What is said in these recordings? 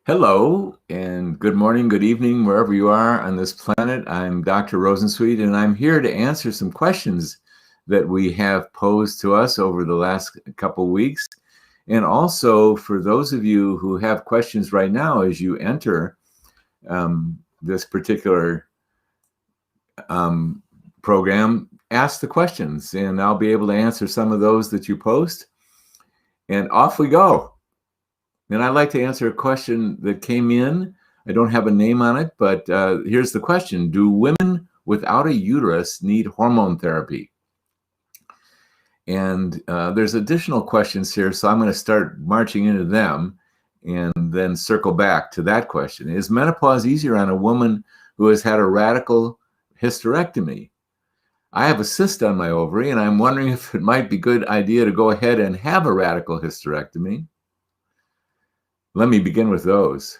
Hello, and good morning, good evening, wherever you are on this planet. I'm Dr. Rosensweet, and I'm here to answer some questions that we have posed to us over the last couple weeks. And also, for those of you who have questions right now as you enter this particular program, ask the questions, and I'll be able to answer some of those that you post. And off we go. And I'd like to answer a question that came in. I don't have a name on it, but here's the question. Do women without a uterus need hormone therapy? And there's additional questions here, so I'm going to start marching into them and then circle back to that question. Is menopause easier on a woman who has had a radical hysterectomy? I have a cyst on my ovary, and I'm wondering if it might be a good idea to go ahead and have a radical hysterectomy. Let me begin with those.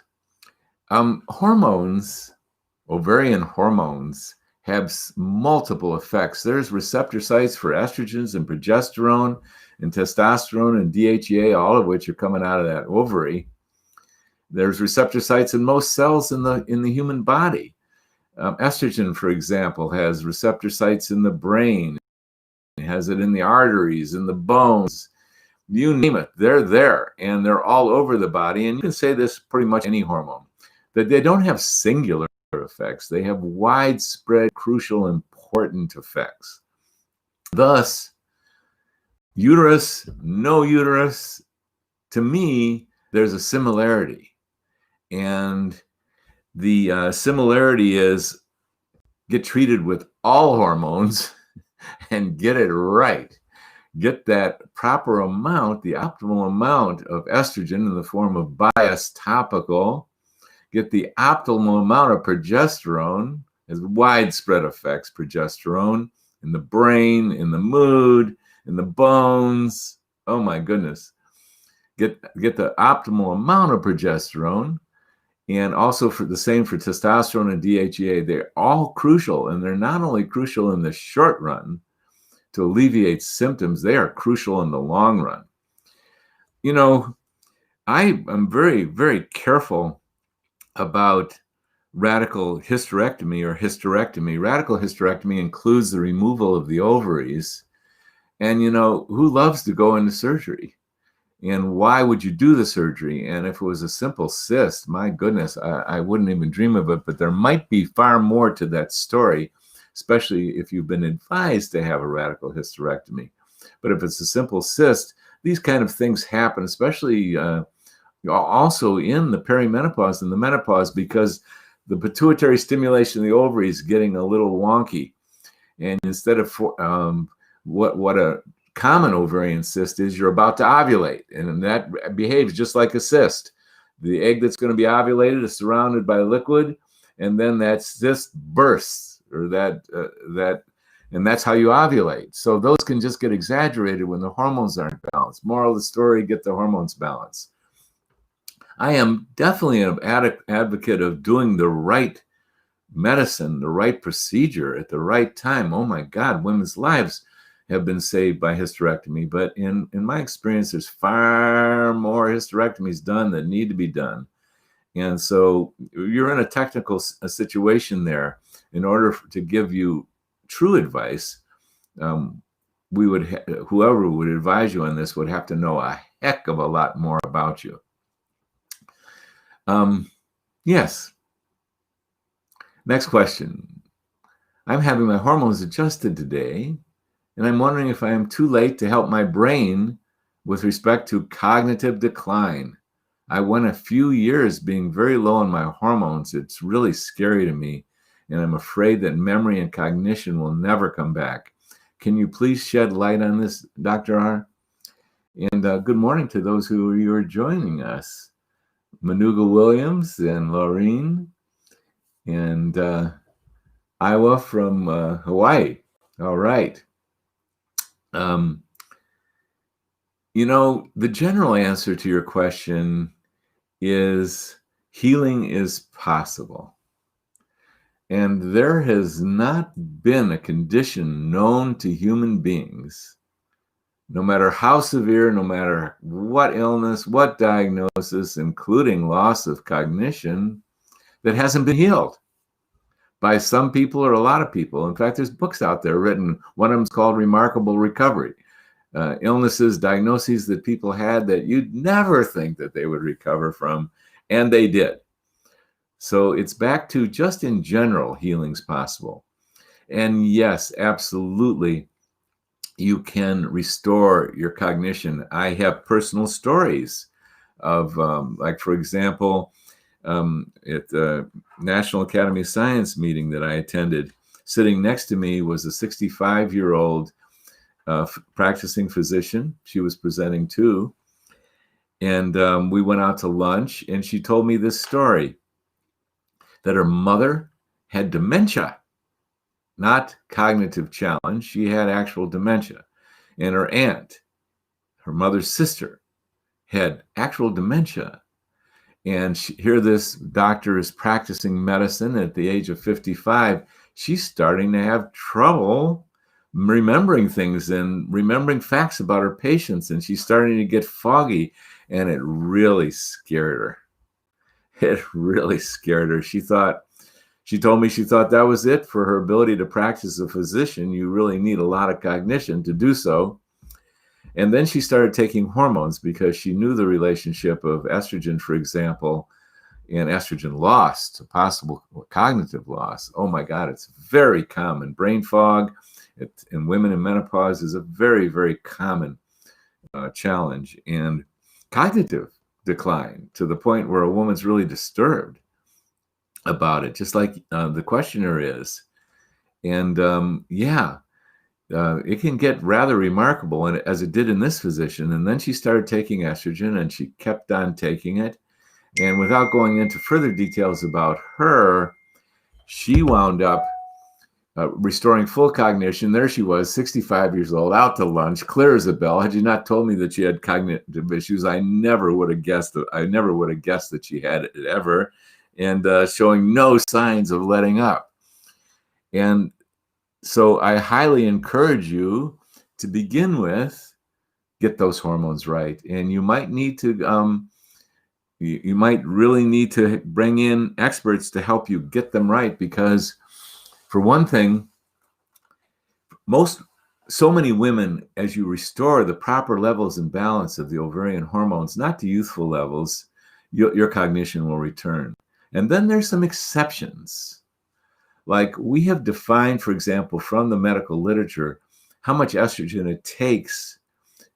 Hormones, ovarian hormones, have multiple effects. There's receptor sites for estrogens and progesterone and testosterone and DHEA, all of which are coming out of that ovary. There's receptor sites in most cells in the human body. Estrogen, for example, has receptor sites in the brain. It has it in the arteries, in the bones. You name it, they're there, and they're all over the body. And you can say this pretty much any hormone, that they don't have singular effects. They have widespread, crucial, important effects. Thus, uterus, no uterus, to me, there's a similarity. And the similarity is get treated with all hormones and get it right. Get that proper amount, the optimal amount of estrogen in the form of bias topical. Get the optimal amount of progesterone, has widespread effects, progesterone, in the brain, in the mood, in the bones. Oh my goodness. Get the optimal amount of progesterone, and also for the same for testosterone and DHEA. They're all crucial, and they're not only crucial in the short run, to alleviate symptoms, they are crucial in the long run. You know, I am very, very careful about radical hysterectomy or hysterectomy. Radical hysterectomy includes the removal of the ovaries. And, you know, who loves to go into surgery? And why would you do the surgery? And if it was a simple cyst, my goodness, I wouldn't even dream of it. But there might be far more to that story, especially if you've been advised to have a radical hysterectomy. But if it's a simple cyst, these kind of things happen, especially also in the perimenopause and the menopause, because the pituitary stimulation of the ovary is getting a little wonky. And instead of what a common ovarian cyst is, you're about to ovulate, and that behaves just like a cyst. The egg that's going to be ovulated is surrounded by liquid, and then that cyst bursts. And that's how you ovulate. So those can just get exaggerated when the hormones aren't balanced. Moral of the story, get the hormones balanced. I am definitely an advocate of doing the right medicine, the right procedure at the right time. Oh my God, women's lives have been saved by hysterectomy. But in my experience, there's far more hysterectomies done that need to be done. And so you're in a technical situation there. In order to give you true advice, whoever would advise you on this would have to know a heck of a lot more about you. Yes. Next question. I'm having my hormones adjusted today, and I'm wondering if I am too late to help my brain with respect to cognitive decline. I went a few years being very low on my hormones. It's really scary to me, and I'm afraid that memory and cognition will never come back. Can you please shed light on this, Dr. R? And good morning to those who are joining us. Manuga Williams and Laureen and Iowa from Hawaii. All right. You know, the general answer to your question is healing is possible. And there has not been a condition known to human beings no matter how severe, no matter what illness, what diagnosis, including loss of cognition, that hasn't been healed by some people or a lot of people. In fact, there's books out there written. One of them is called Remarkable Recovery. Illnesses, diagnoses that people had that you'd never think that they would recover from, and they did. So it's back to, just in general, healing's possible. And yes, absolutely, you can restore your cognition. I have personal stories of, like, for example, at the National Academy of Science meeting that I attended, sitting next to me was a 65-year-old practicing physician. She was presenting too. And we went out to lunch, and she told me this story, that her mother had dementia, not cognitive challenge. She had actual dementia. And her aunt, her mother's sister, had actual dementia. And here this doctor is practicing medicine at the age of 55. She's starting to have trouble remembering things and remembering facts about her patients. And she's starting to get foggy. And it really scared her. It really scared her. She told me she thought that was it for her ability to practice as a physician. You really need a lot of cognition to do so. And then she started taking hormones because she knew the relationship of estrogen, for example, and estrogen loss to possible cognitive loss. Oh my God, it's very common. Brain fog in women in menopause is a very, very common challenge. And cognitive decline to the point where a woman's really disturbed about it, just like the questioner is. And it can get rather remarkable, and as it did in this physician. And then she started taking estrogen, and she kept on taking it. And without going into further details about her, she wound up restoring full cognition. There she was, 65 years old, out to lunch, clear as a bell. Had you not told me that she had cognitive issues, I never would have guessed that she had it ever, and showing no signs of letting up. And so I highly encourage you to begin with, get those hormones right. And you might need to, you might really need to bring in experts to help you get them right, because for one thing, so many women, as you restore the proper levels and balance of the ovarian hormones, not to youthful levels, your cognition will return. And then there's some exceptions. Like we have defined, for example, from the medical literature, how much estrogen it takes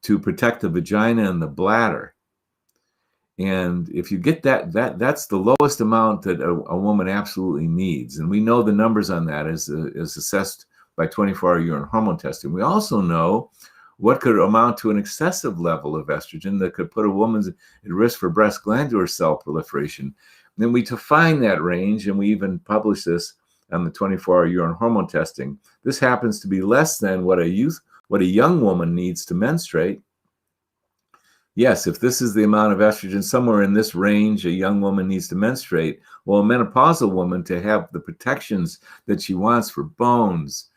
to protect the vagina and the bladder. And if you get that's the lowest amount that a woman absolutely needs. And we know the numbers on that is assessed by 24-hour urine hormone testing. We also know what could amount to an excessive level of estrogen that could put a woman at risk for breast glandular cell proliferation. And then we define that range, and we even publish this on the 24-hour urine hormone testing. This happens to be less than what a young woman needs to menstruate. Yes, if this is the amount of estrogen, somewhere in this range, a young woman needs to menstruate. Well, a menopausal woman, to have the protections that she wants for bones,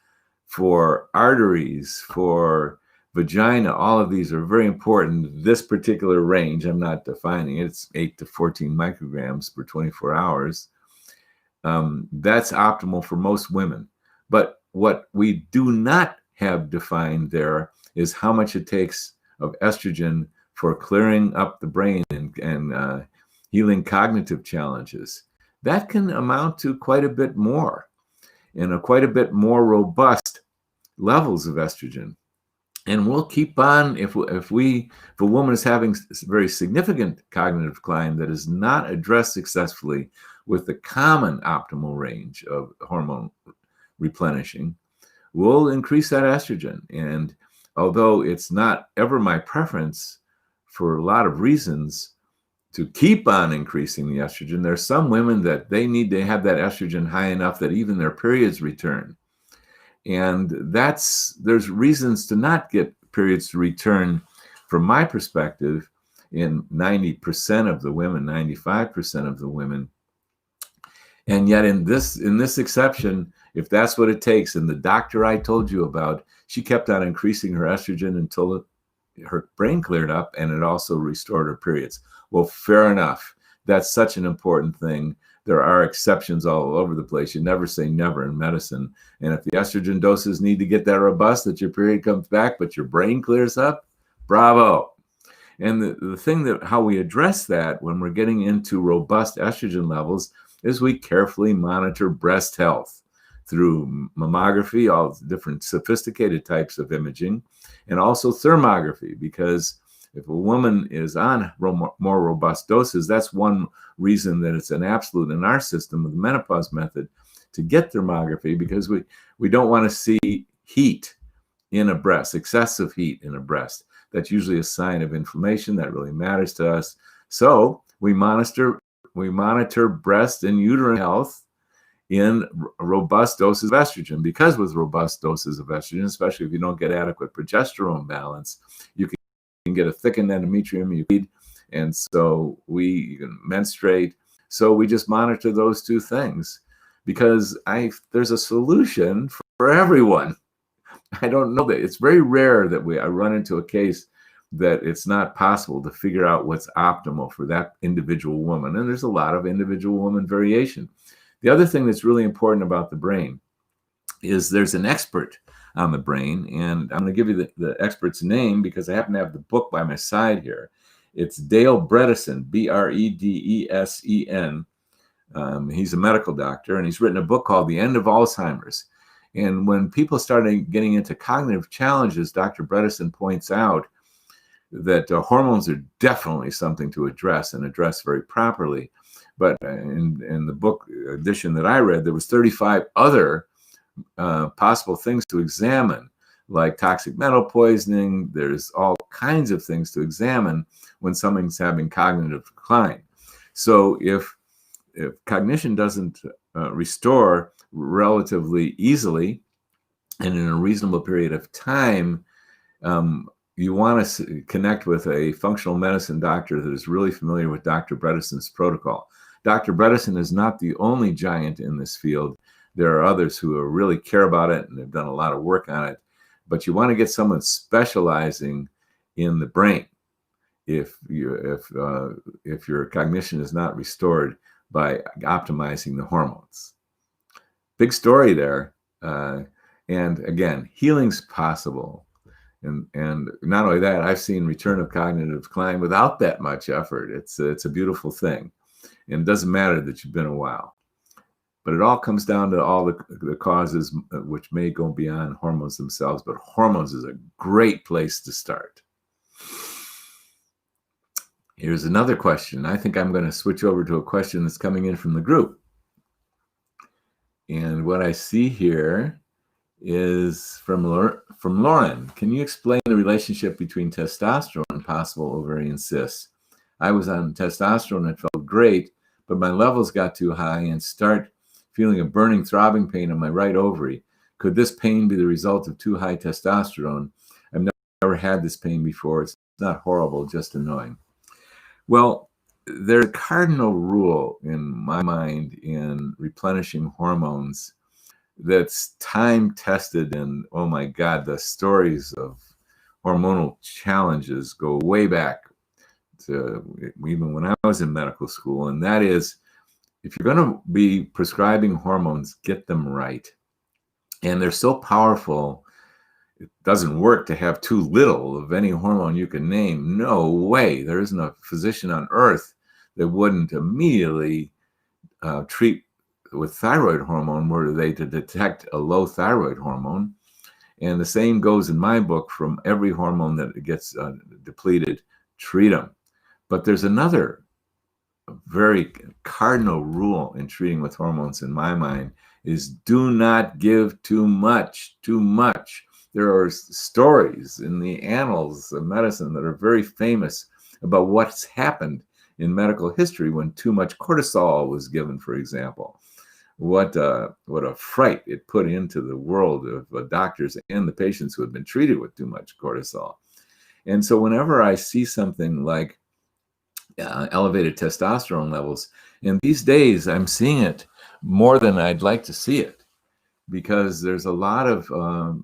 for arteries, for vagina, all of these are very important. This particular range, I'm not defining it, it's 8 to 14 micrograms per 24 hours. That's optimal for most women. But what we do not have defined there is how much it takes of estrogen for clearing up the brain and healing cognitive challenges. That can amount to quite a bit more, and quite a bit more robust levels of estrogen. And we'll keep on, if a woman is having very significant cognitive decline that is not addressed successfully with the common optimal range of hormone replenishing, we'll increase that estrogen. And although it's not ever my preference, for a lot of reasons, to keep on increasing the estrogen, there's some women that they need to have that estrogen high enough that even their periods return. And there's reasons to not get periods to return, from my perspective, in 90% of the women, 95% of the women. And yet in this exception, if that's what it takes, and the doctor I told you about, she kept on increasing her estrogen until her brain cleared up, and it also restored her periods. Well, fair enough. That's such an important thing. There are exceptions all over the place. You never say never in medicine. And if the estrogen doses need to get that robust that your period comes back, but your brain clears up, bravo. And the thing that how we address that when we're getting into robust estrogen levels is we carefully monitor breast health through mammography, all different sophisticated types of imaging, and also thermography, because if a woman is on more robust doses, that's one reason that it's an absolute in our system with the menopause method to get thermography, because we don't want to see heat in a breast, excessive heat in a breast. That's usually a sign of inflammation that really matters to us. So we monitor breast and uterine health in robust doses of estrogen, because with robust doses of estrogen, especially if you don't get adequate progesterone balance, you can get a thickened endometrium, you bleed, and so you can menstruate. So we just monitor those two things, because there's a solution for everyone. I don't know that it's very rare that I run into a case that it's not possible to figure out what's optimal for that individual woman. And there's a lot of individual woman variation. The other thing that's really important about the brain is there's an expert on the brain, and I'm going to give you the expert's name because I happen to have the book by my side here. It's Dale Bredesen, Bredesen. He's a medical doctor, and he's written a book called The End of Alzheimer's. And when people started getting into cognitive challenges, Dr. Bredesen points out that hormones are definitely something to address, and address very properly. But in the book edition that I read, there was 35 other possible things to examine, like toxic metal poisoning. There's all kinds of things to examine when someone's having cognitive decline. So if cognition doesn't restore relatively easily and in a reasonable period of time, you want to connect with a functional medicine doctor that is really familiar with Dr. Bredesen's protocol. Dr. Bredesen is not the only giant in this field. There are others who really care about it and have done a lot of work on it. But you want to get someone specializing in the brain if your cognition is not restored by optimizing the hormones. Big story there. And again, healing's possible. And not only that, I've seen return of cognitive decline without that much effort. It's a beautiful thing. And it doesn't matter that you've been a while. But it all comes down to all the causes which may go beyond hormones themselves. But hormones is a great place to start. Here's another question. I think I'm going to switch over to a question that's coming in from the group. And what I see here is from Lauren. Can you explain the relationship between testosterone and possible ovarian cysts? I was on testosterone and felt great, but my levels got too high and start feeling a burning, throbbing pain in my right ovary. Could this pain be the result of too high testosterone? I've never had this pain before. It's not horrible, just annoying. Well, there's a cardinal rule in my mind in replenishing hormones that's time tested, and oh my God, the stories of hormonal challenges go way back to even when I was in medical school. And that is, if you're going to be prescribing hormones, get them right. And they're so powerful, it doesn't work to have too little of any hormone you can name. No way. There isn't a physician on earth that wouldn't immediately treat with thyroid hormone were they to detect a low thyroid hormone. And the same goes in my book. From every hormone that gets depleted, treat them. But there's another very cardinal rule in treating with hormones in my mind is do not give too much. There are stories in the annals of medicine that are very famous about what's happened in medical history when too much cortisol was given, for example. What a fright it put into the world of doctors and the patients who had been treated with too much cortisol. And so whenever I see something like elevated testosterone levels, and these days I'm seeing it more than I'd like to see it, because there's a lot of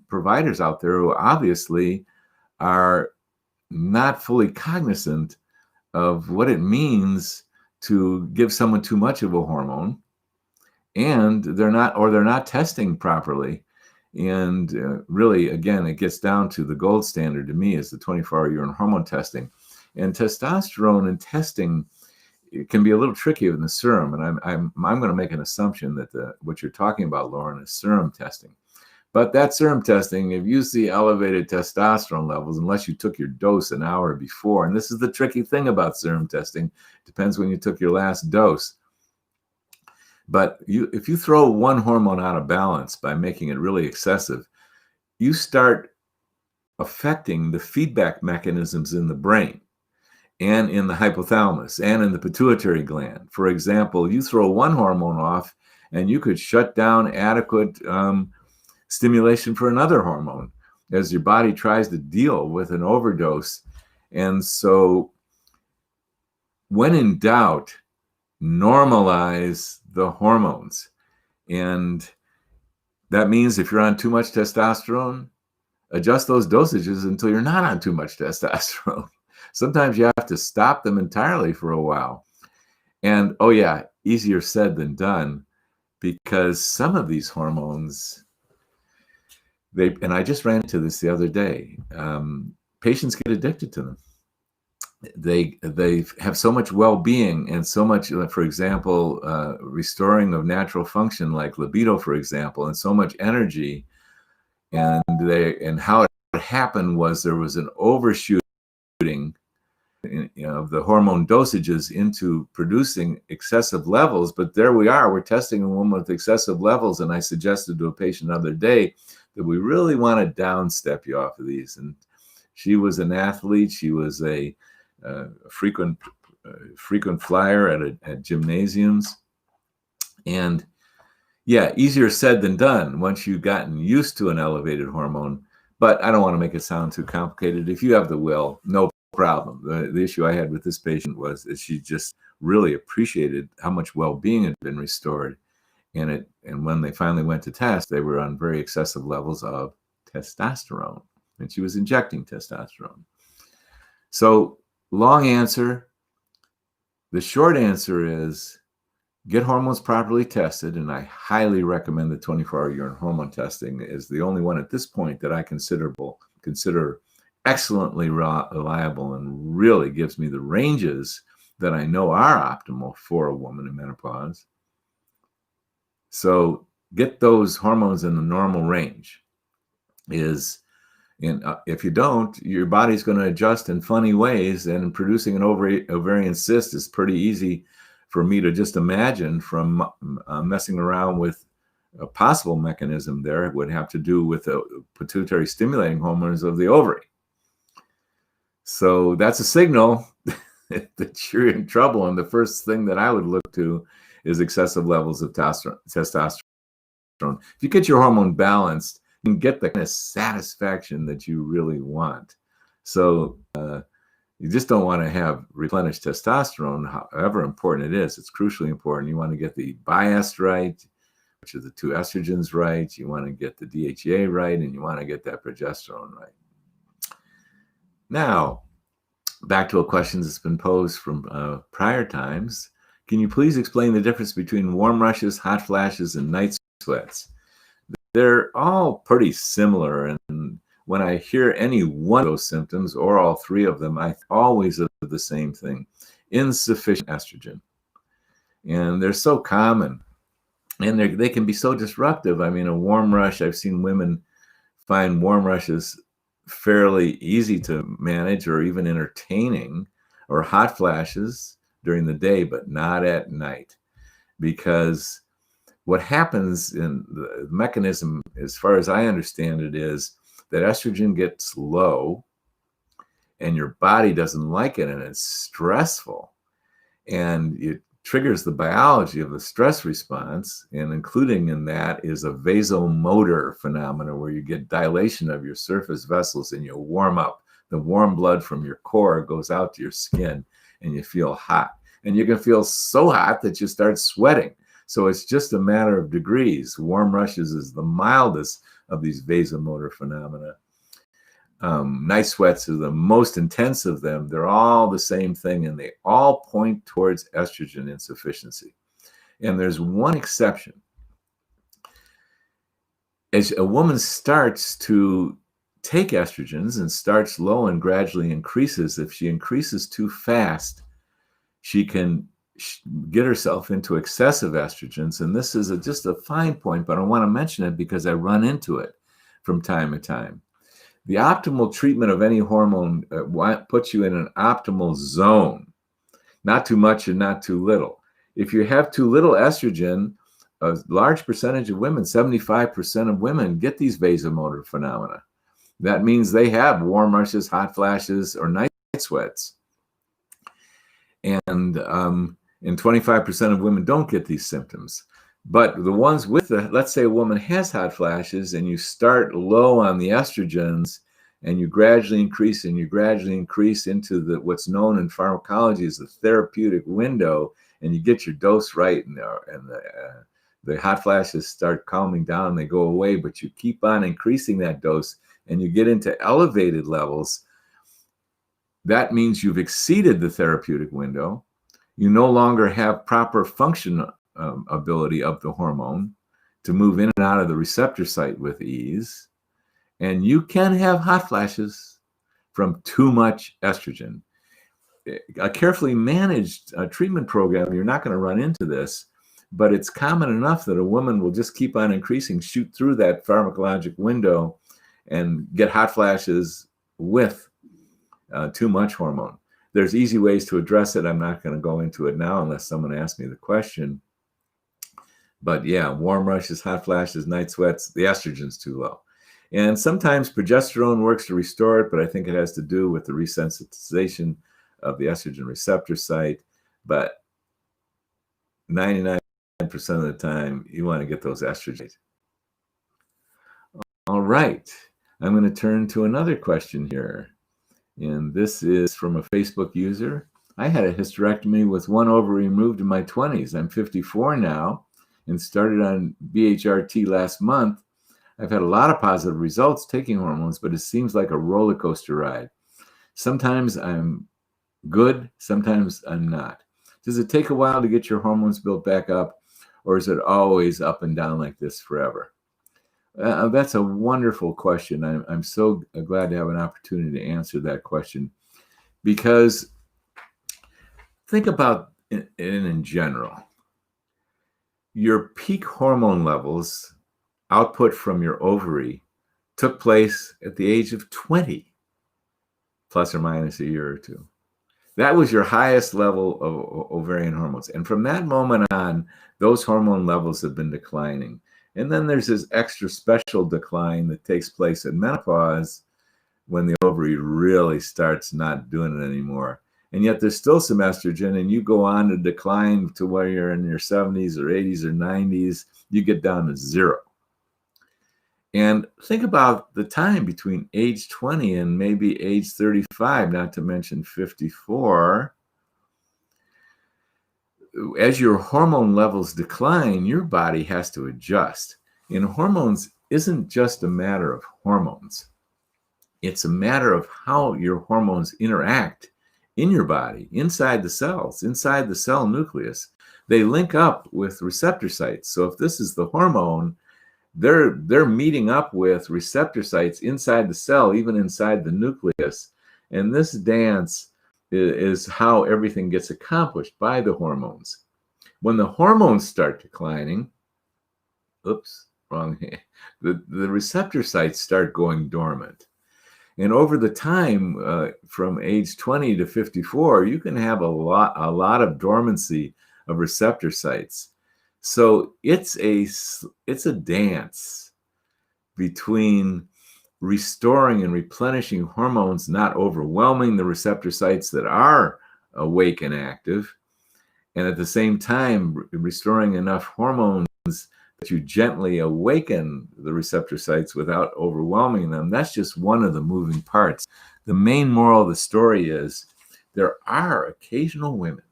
providers out there who obviously are not fully cognizant of what it means to give someone too much of a hormone, and they're not testing properly. And really, again, it gets down to the gold standard to me is the 24-hour urine hormone testing. And testosterone and testing, it can be a little trickier than the serum. And I'm going to make an assumption that what you're talking about, Lauren, is serum testing. But that serum testing, if you see elevated testosterone levels, unless you took your dose an hour before, and this is the tricky thing about serum testing, depends when you took your last dose. But if you throw one hormone out of balance by making it really excessive, you start affecting the feedback mechanisms in the brain and in the hypothalamus and in the pituitary gland. For example, you throw one hormone off and you could shut down adequate stimulation for another hormone as your body tries to deal with an overdose. And so when in doubt, normalize the hormones. And that means if you're on too much testosterone, adjust those dosages until you're not on too much testosterone. Sometimes you have to stop them entirely for a while. And oh yeah, easier said than done, because some of these hormones, and I just ran into this the other day, patients get addicted to them. They have so much well-being and so much, for example, restoring of natural function like libido, for example, and so much energy. And how it happened was there was an overshooting of the hormone dosages into producing excessive levels. But there we are, we're testing a woman with excessive levels. And I suggested to a patient the other day that we really want to downstep you off of these. And she was an athlete. She was a frequent flyer at gymnasiums. And yeah, easier said than done once you've gotten used to an elevated hormone. But I don't want to make it sound too complicated. If you have the will, no problem. The issue I had with this patient was that she just really appreciated how much well-being had been restored. And when they finally went to test, they were on very excessive levels of testosterone, and she was injecting testosterone. So long answer. The short answer is get hormones properly tested, and I highly recommend the 24-hour urine hormone testing is the only one at this point that I consider excellently reliable and really gives me the ranges that I know are optimal for a woman in menopause. So get those hormones in the normal range. If you don't, your body's going to adjust in funny ways, and producing an ovarian cyst is pretty easy for me to just imagine from messing around with a possible mechanism there. It would have to do with the pituitary stimulating hormones of the ovary. So that's a signal that you're in trouble. And the first thing that I would look to is excessive levels of testosterone. If you get your hormone balanced, you can get the kind of satisfaction that you really want. So you just don't want to have replenished testosterone, however important it is. It's crucially important. You want to get the bias right, which are the two estrogens right. You want to get the DHEA right, and you want to get that progesterone right. Now, back to a question that's been posed from prior times. Can you please explain the difference between warm rushes, hot flashes, and night sweats? They're all pretty similar, and when I hear any one of those symptoms or all three of them, I always have the same thing: insufficient estrogen. And they're so common, and they can be so disruptive. I mean, a warm rush, I've seen women find warm rushes fairly easy to manage or even entertaining, or hot flashes during the day, but not at night. Because what happens in the mechanism, as far as I understand it, is that estrogen gets low and your body doesn't like it, and it's stressful. And it triggers the biology of the stress response, and including in that is a vasomotor phenomena where you get dilation of your surface vessels and you warm up. The warm blood from your core goes out to your skin and you feel hot. And you can feel so hot that you start sweating. So it's just a matter of degrees. Warm rushes is the mildest of these vasomotor phenomena. night sweats are the most intense of them. They're all the same thing, and they all point towards estrogen insufficiency. And there's one exception. As a woman starts to take estrogens and starts low and gradually increases, if she increases too fast, she can get herself into excessive estrogens. And this is just a fine point, but I want to mention it because I run into it from time to time. The optimal treatment of any hormone puts you in an optimal zone, not too much and not too little. If you have too little estrogen, a large percentage of women, 75% of women, get these vasomotor phenomena. That means they have warm rushes, hot flashes, or night sweats. And 25% of women don't get these symptoms. But the ones with the, let's say a woman has hot flashes and you start low on the estrogens and you gradually increase into what's known in pharmacology as the therapeutic window, and you get your dose right, and the hot flashes start calming down, they go away, but you keep on increasing that dose and you get into elevated levels. That means you've exceeded the therapeutic window. You no longer have proper function ability of the hormone to move in and out of the receptor site with ease. And you can have hot flashes from too much estrogen. A carefully managed treatment program, you're not going to run into this, but it's common enough that a woman will just keep on increasing, shoot through that pharmacologic window and get hot flashes with too much hormone. There's easy ways to address it. I'm not going to go into it now unless someone asks me the question. But yeah, warm rushes, hot flashes, night sweats, the estrogen's too low. And sometimes progesterone works to restore it, but I think it has to do with the resensitization of the estrogen receptor site. But 99% of the time, you want to get those estrogens. All right, I'm going to turn to another question here. And this is from a Facebook user. I had a hysterectomy with one ovary removed in my 20s. I'm 54 now and started on BHRT last month. I've had a lot of positive results taking hormones, but it seems like a roller coaster ride. Sometimes I'm good, sometimes I'm not. Does it take a while to get your hormones built back up, or is it always up and down like this forever? That's a wonderful question. I'm so glad to have an opportunity to answer that question, because think about it in general. Your peak hormone levels, output from your ovary, took place at the age of 20, plus or minus a year or two. That was your highest level of ovarian hormones. And from that moment on, those hormone levels have been declining. And then there's this extra special decline that takes place at menopause when the ovary really starts not doing it anymore. And yet there's still some estrogen, and you go on to decline to where you're in your 70s or 80s or 90s, you get down to zero. And think about the time between age 20 and maybe age 35, not to mention 54. As your hormone levels decline, your body has to adjust. And hormones isn't just a matter of hormones. It's a matter of how your hormones interact in your body, inside the cells, inside the cell nucleus. They link up with receptor sites. So if this is the hormone, they're meeting up with receptor sites inside the cell, even inside the nucleus. And this dance is how everything gets accomplished by the hormones. When the hormones start declining, oops, wrong hand, the receptor sites start going dormant. And over the time, from age 20 to 54, you can have a lot of dormancy of receptor sites. So it's a dance between restoring and replenishing hormones, not overwhelming the receptor sites that are awake and active, and at the same time restoring enough hormones that you gently awaken the receptor sites without overwhelming them. That's just one of the moving parts. The main moral of the story is there are occasional women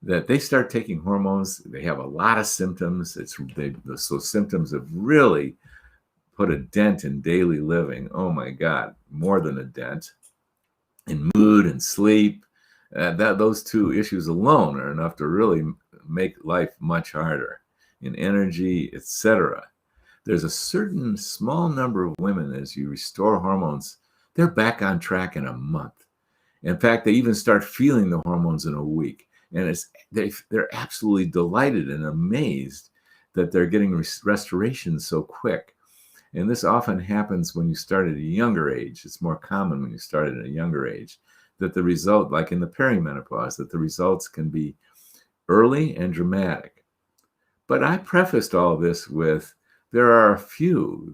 that they start taking hormones, they have a lot of symptoms. So symptoms have really put a dent in daily living. Oh my God, more than a dent in mood and sleep. Those two issues alone are enough to really make life much harder in energy, etc. There's a certain small number of women, as you restore hormones, they're back on track in a month. In fact, they even start feeling the hormones in a week. And they're absolutely delighted and amazed that they're getting restoration so quick. And this often happens when you start at a younger age. It's more common when you start at a younger age, that the result, like in the perimenopause, that the results can be early and dramatic. But I prefaced all this with, there are a few.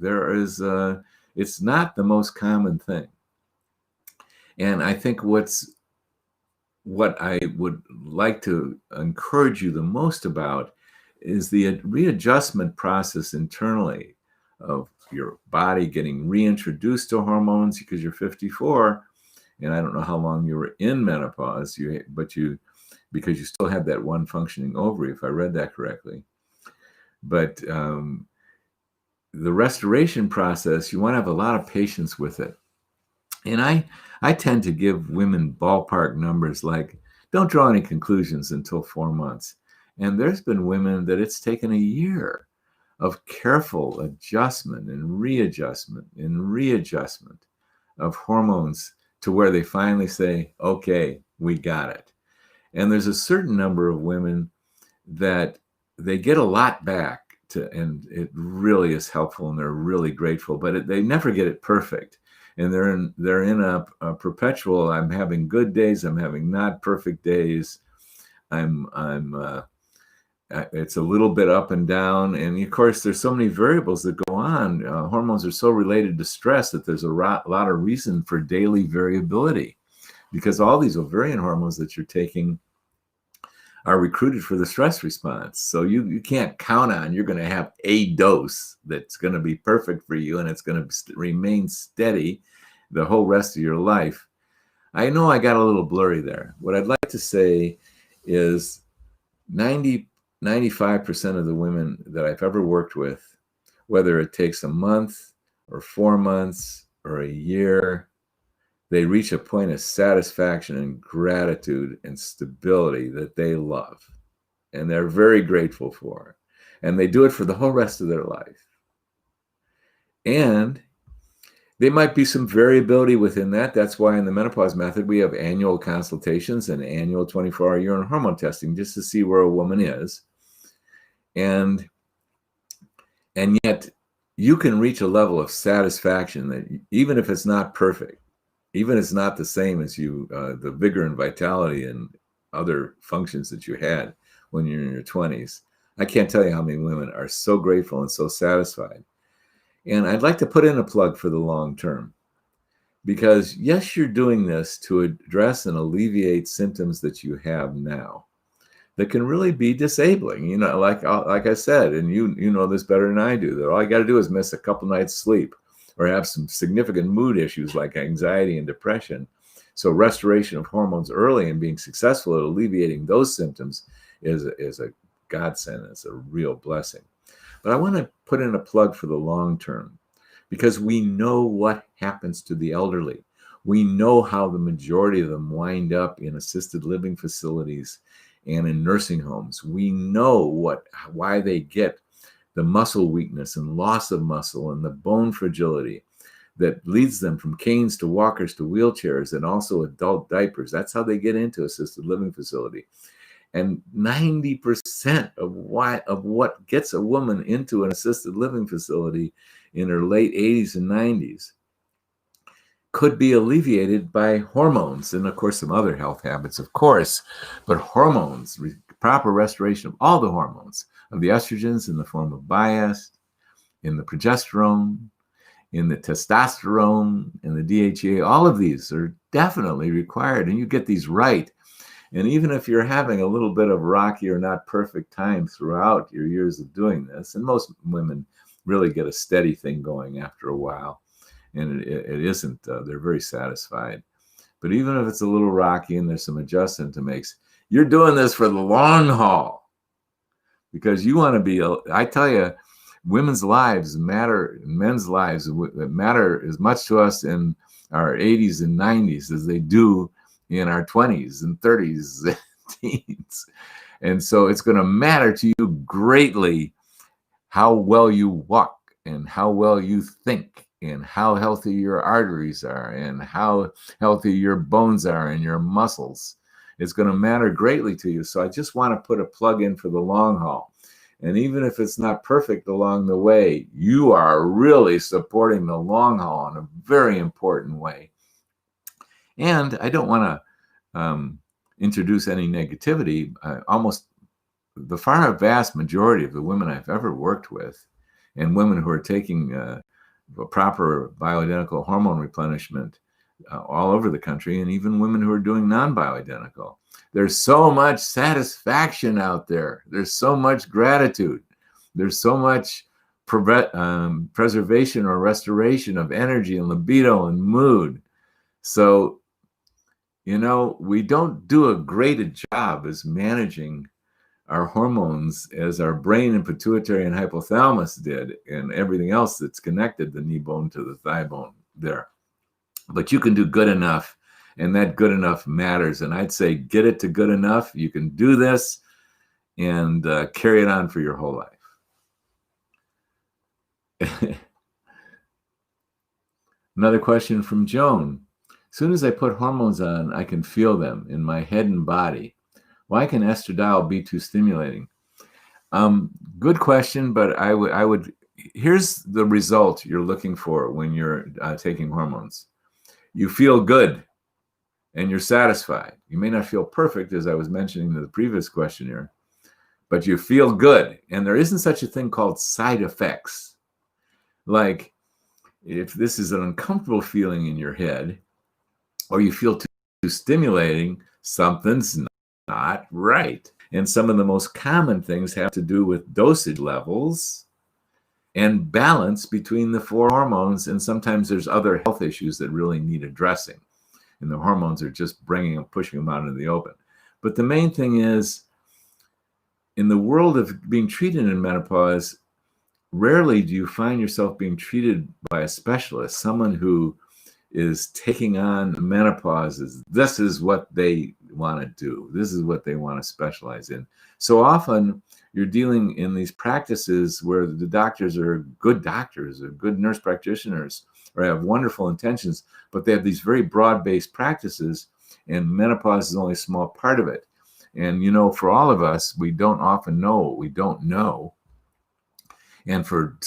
It's not the most common thing. And I think what I would like to encourage you the most about is the readjustment process internally of your body getting reintroduced to hormones, because you're 54, and I don't know how long you were in menopause, because you still have that one functioning ovary, if I read that correctly. But the restoration process, you want to have a lot of patience with it. And I tend to give women ballpark numbers, like, don't draw any conclusions until 4 months. And there's been women that it's taken a year of careful adjustment and readjustment of hormones to where they finally say, okay, we got it. And there's a certain number of women that they get a lot back and it really is helpful and they're really grateful, but they never get it perfect. And they're in a perpetual, I'm having good days, I'm having not perfect days. It's a little bit up and down. And of course, there's so many variables that go on. Hormones are so related to stress that there's a lot of reason for daily variability, because all these ovarian hormones that you're taking are recruited for the stress response. So you can't count on you're going to have a dose that's going to be perfect for you and it's going to remain steady the whole rest of your life. I know I got a little blurry there. What I'd like to say is 95% of the women that I've ever worked with, whether it takes a month or 4 months or a year, they reach a point of satisfaction and gratitude and stability that they love and they're very grateful for. And they do it for the whole rest of their life. And there might be some variability within that. That's why in the menopause method, we have annual consultations and annual 24-hour urine hormone testing just to see where a woman is. And yet you can reach a level of satisfaction that even if it's not perfect, even if it's not the same as the vigor and vitality and other functions that you had when you're in your 20s, I can't tell you how many women are so grateful and so satisfied. And I'd like to put in a plug for the long term, because yes, you're doing this to address and alleviate symptoms that you have now that can really be disabling. Like I said, and you know this better than I do, that all you got to do is miss a couple nights sleep or have some significant mood issues like anxiety and depression. So restoration of hormones early and being successful at alleviating those symptoms is a godsend. It's a real blessing. But I want to put in a plug for the long term, because we know what happens to the elderly. We know how the majority of them wind up in assisted living facilities and in nursing homes. We know why they get the muscle weakness and loss of muscle and the bone fragility that leads them from canes to walkers to wheelchairs and also adult diapers. That's how they get into assisted living facility. And 90% of what gets a woman into an assisted living facility in her late 80s and 90s could be alleviated by hormones, and of course some other health habits, of course, but hormones, proper restoration of all the hormones, of the estrogens in the form of bias, in the progesterone, in the testosterone, in the DHEA, all of these are definitely required, and you get these right. And even if you're having a little bit of rocky or not perfect time throughout your years of doing this, and most women really get a steady thing going after a while, and it isn't, they're very satisfied. But even if it's a little rocky and there's some adjustment to make, you're doing this for the long haul, because you want to be, I tell you, women's lives matter, men's lives matter as much to us in our 80s and 90s as they do in our 20s and 30s and teens. And so it's going to matter to you greatly how well you walk and how well you think and how healthy your arteries are and how healthy your bones are and your muscles. It's going to matter greatly to you. So I just want to put a plug in for the long haul. And even if it's not perfect along the way, you are really supporting the long haul in a very important way. And I don't want to introduce any negativity. Almost the far vast majority of the women I've ever worked with, and women who are taking proper bioidentical hormone replenishment all over the country, and even women who are doing non-bioidentical. There's so much satisfaction out there. There's so much gratitude. There's so much preservation or restoration of energy and libido and mood. So, you know, we don't do a great job as managing our hormones as our brain and pituitary and hypothalamus did, and everything else that's connected the knee bone to the thigh bone there. But you can do good enough, and that good enough matters. And I'd say get it to good enough. You can do this and carry it on for your whole life. Another question from Joan. As soon as I put hormones on, I can feel them in my head and body. Why can estradiol be too stimulating? Good question, but I would, here's the result you're looking for when you're taking hormones. You feel good and you're satisfied. You may not feel perfect, as I was mentioning in the previous questionnaire, but you feel good. And there isn't such a thing called side effects. Like if this is an uncomfortable feeling in your head, or you feel too stimulating, something's not right. And some of the most common things have to do with dosage levels and balance between the four hormones. And sometimes there's other health issues that really need addressing. And the hormones are just bringing them, pushing them out into the open. But the main thing is, in the world of being treated in menopause, rarely do you find yourself being treated by a specialist, someone who is taking on menopause as this is what they want to do. This is what they want to specialize in. So often you're dealing in these practices where the doctors are good doctors or good nurse practitioners or have wonderful intentions, but they have these very broad-based practices, and menopause is only a small part of it. And, you know, for all of us, we don't often know what we don't know. And for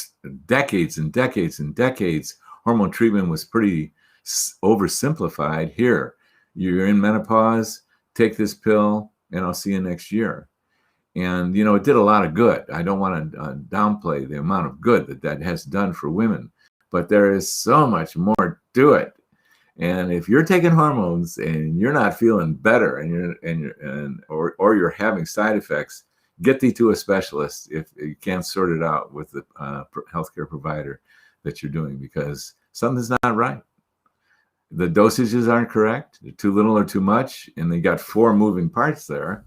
decades and decades and decades, hormone treatment was pretty oversimplified. Here, you're in menopause, take this pill, and I'll see you next year. And, you know, it did a lot of good. I don't want to downplay the amount of good that that has done for women, but there is so much more to it. And if you're taking hormones and you're not feeling better or you're having side effects, get thee to a specialist if you can't sort it out with the healthcare provider that you're doing, because something's not right. The dosages aren't correct. They're too little or too much, and they got four moving parts there,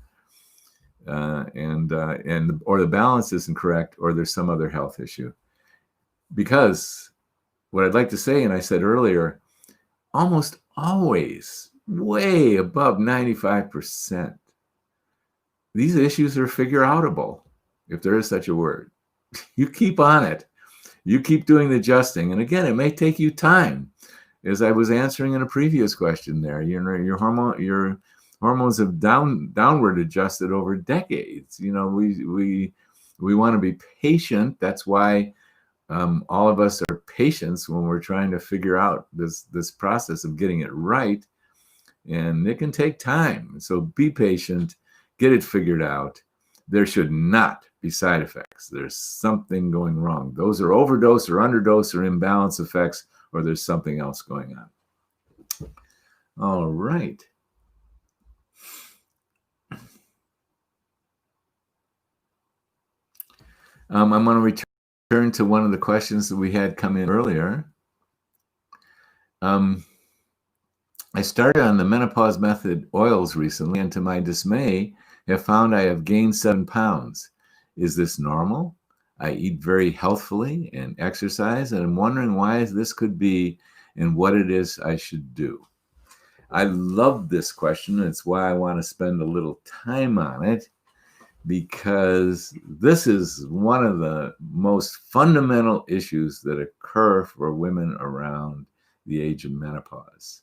or the balance isn't correct, or there's some other health issue. Because what I'd like to say, and I said earlier, almost always, way above 95%, these issues are figure-outable, if there is such a word. You keep on it. You keep doing the adjusting. And again, it may take you time. As I was answering in a previous question there, your hormones have downward adjusted over decades. You know, we want to be patient. That's why all of us are patients when we're trying to figure out this process of getting it right. And it can take time. So be patient, get it figured out. There should not be side effects. There's something going wrong. Those are overdose or underdose or imbalance effects, or there's something else going on. All right. I'm going to return to one of the questions that we had come in earlier. I started on the menopause method oils recently, and to my dismay, have found I have gained 7 pounds. Is this normal? I eat very healthfully and exercise, and I'm wondering why this could be and what it is I should do. I love this question. It's why I want to spend a little time on it, because this is one of the most fundamental issues that occur for women around the age of menopause.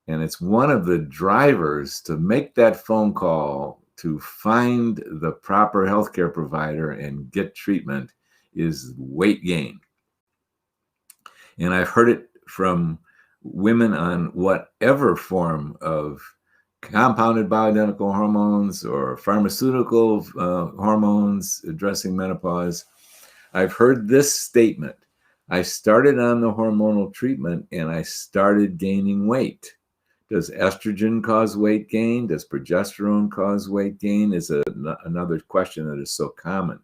And it's one of the drivers to make that phone call to find the proper healthcare provider and get treatment is weight gain. And I've heard it from women on whatever form of compounded bioidentical hormones or pharmaceutical hormones addressing menopause. I've heard this statement: I started on the hormonal treatment and I started gaining weight. Does estrogen cause weight gain? Does progesterone cause weight gain? Is another question that is so common.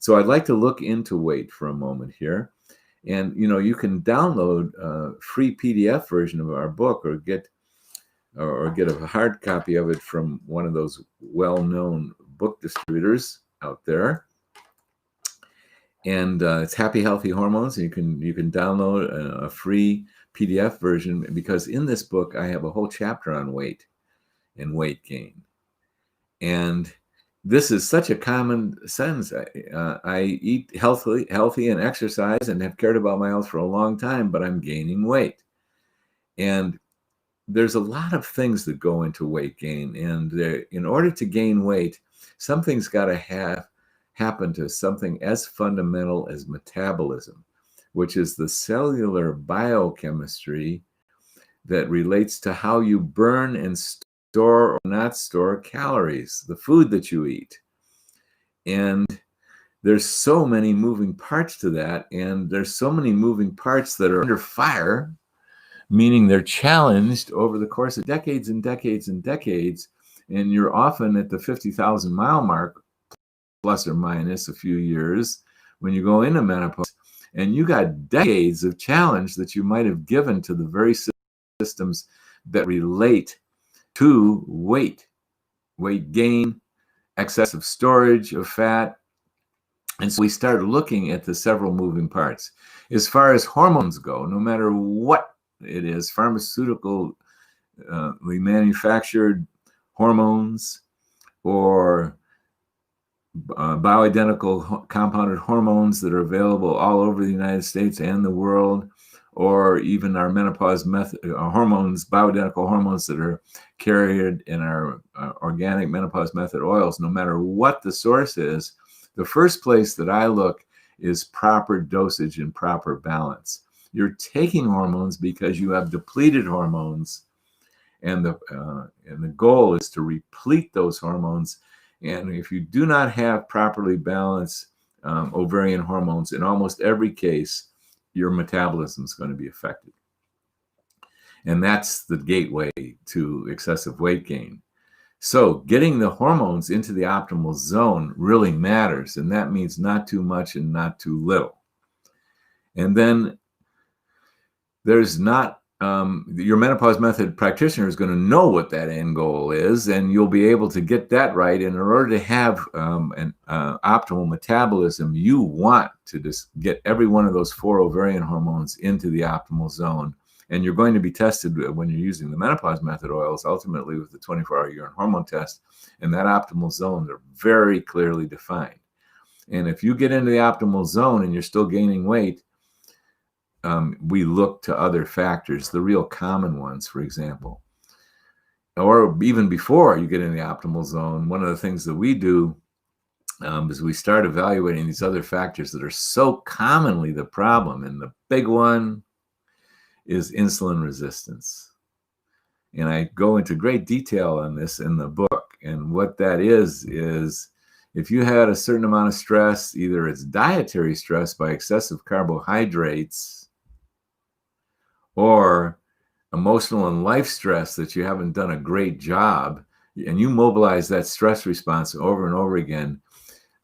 So I'd like to look into weight for a moment here. And you can download a free PDF version of our book, or get a hard copy of it from one of those well-known book distributors out there. And it's Happy Healthy Hormones. And you can download a free PDF version, because in this book I have a whole chapter on weight and weight gain. And this is such a common sense. I eat healthy and exercise and have cared about my health for a long time, but I'm gaining weight. And there's a lot of things that go into weight gain. And in order to gain weight, something's got to happen to something as fundamental as metabolism, which is the cellular biochemistry that relates to how you burn and store or not store calories, the food that you eat. And there's so many moving parts to that, and there's so many moving parts that are under fire, meaning they're challenged over the course of decades and decades and decades, and you're often at the 50,000 mile mark, plus or minus a few years, when you go into menopause, and you got decades of challenge that you might have given to the very systems that relate to weight gain, excessive storage of fat. And so we start looking at the several moving parts. As far as hormones go, no matter what it is, pharmaceutically manufactured hormones or bioidentical compounded hormones that are available all over the United States and the world, or even our menopause method hormones, bioidentical hormones that are carried in our organic menopause method oils, no matter what the source is, the first place that I look is proper dosage and proper balance. You're taking hormones because you have depleted hormones, and the goal is to replete those hormones. And if you do not have properly balanced ovarian hormones, in almost every case, your metabolism is going to be affected. And that's the gateway to excessive weight gain. So getting the hormones into the optimal zone really matters. And that means not too much and not too little. And then there's not, your menopause method practitioner is going to know what that end goal is, and you'll be able to get that right. And in order to have an optimal metabolism, you want to just get every one of those 4 ovarian hormones into the optimal zone. And you're going to be tested when you're using the menopause method oils, ultimately with the 24-hour urine hormone test. And that optimal zone, they're very clearly defined. And if you get into the optimal zone and you're still gaining weight, we look to other factors, the real common ones, for example. Or even before you get in the optimal zone, one of the things that we do is we start evaluating these other factors that are so commonly the problem. And the big one is insulin resistance. And I go into great detail on this in the book. And what that is if you had a certain amount of stress, either it's dietary stress by excessive carbohydrates, or emotional and life stress that you haven't done a great job, and you mobilize that stress response over and over again,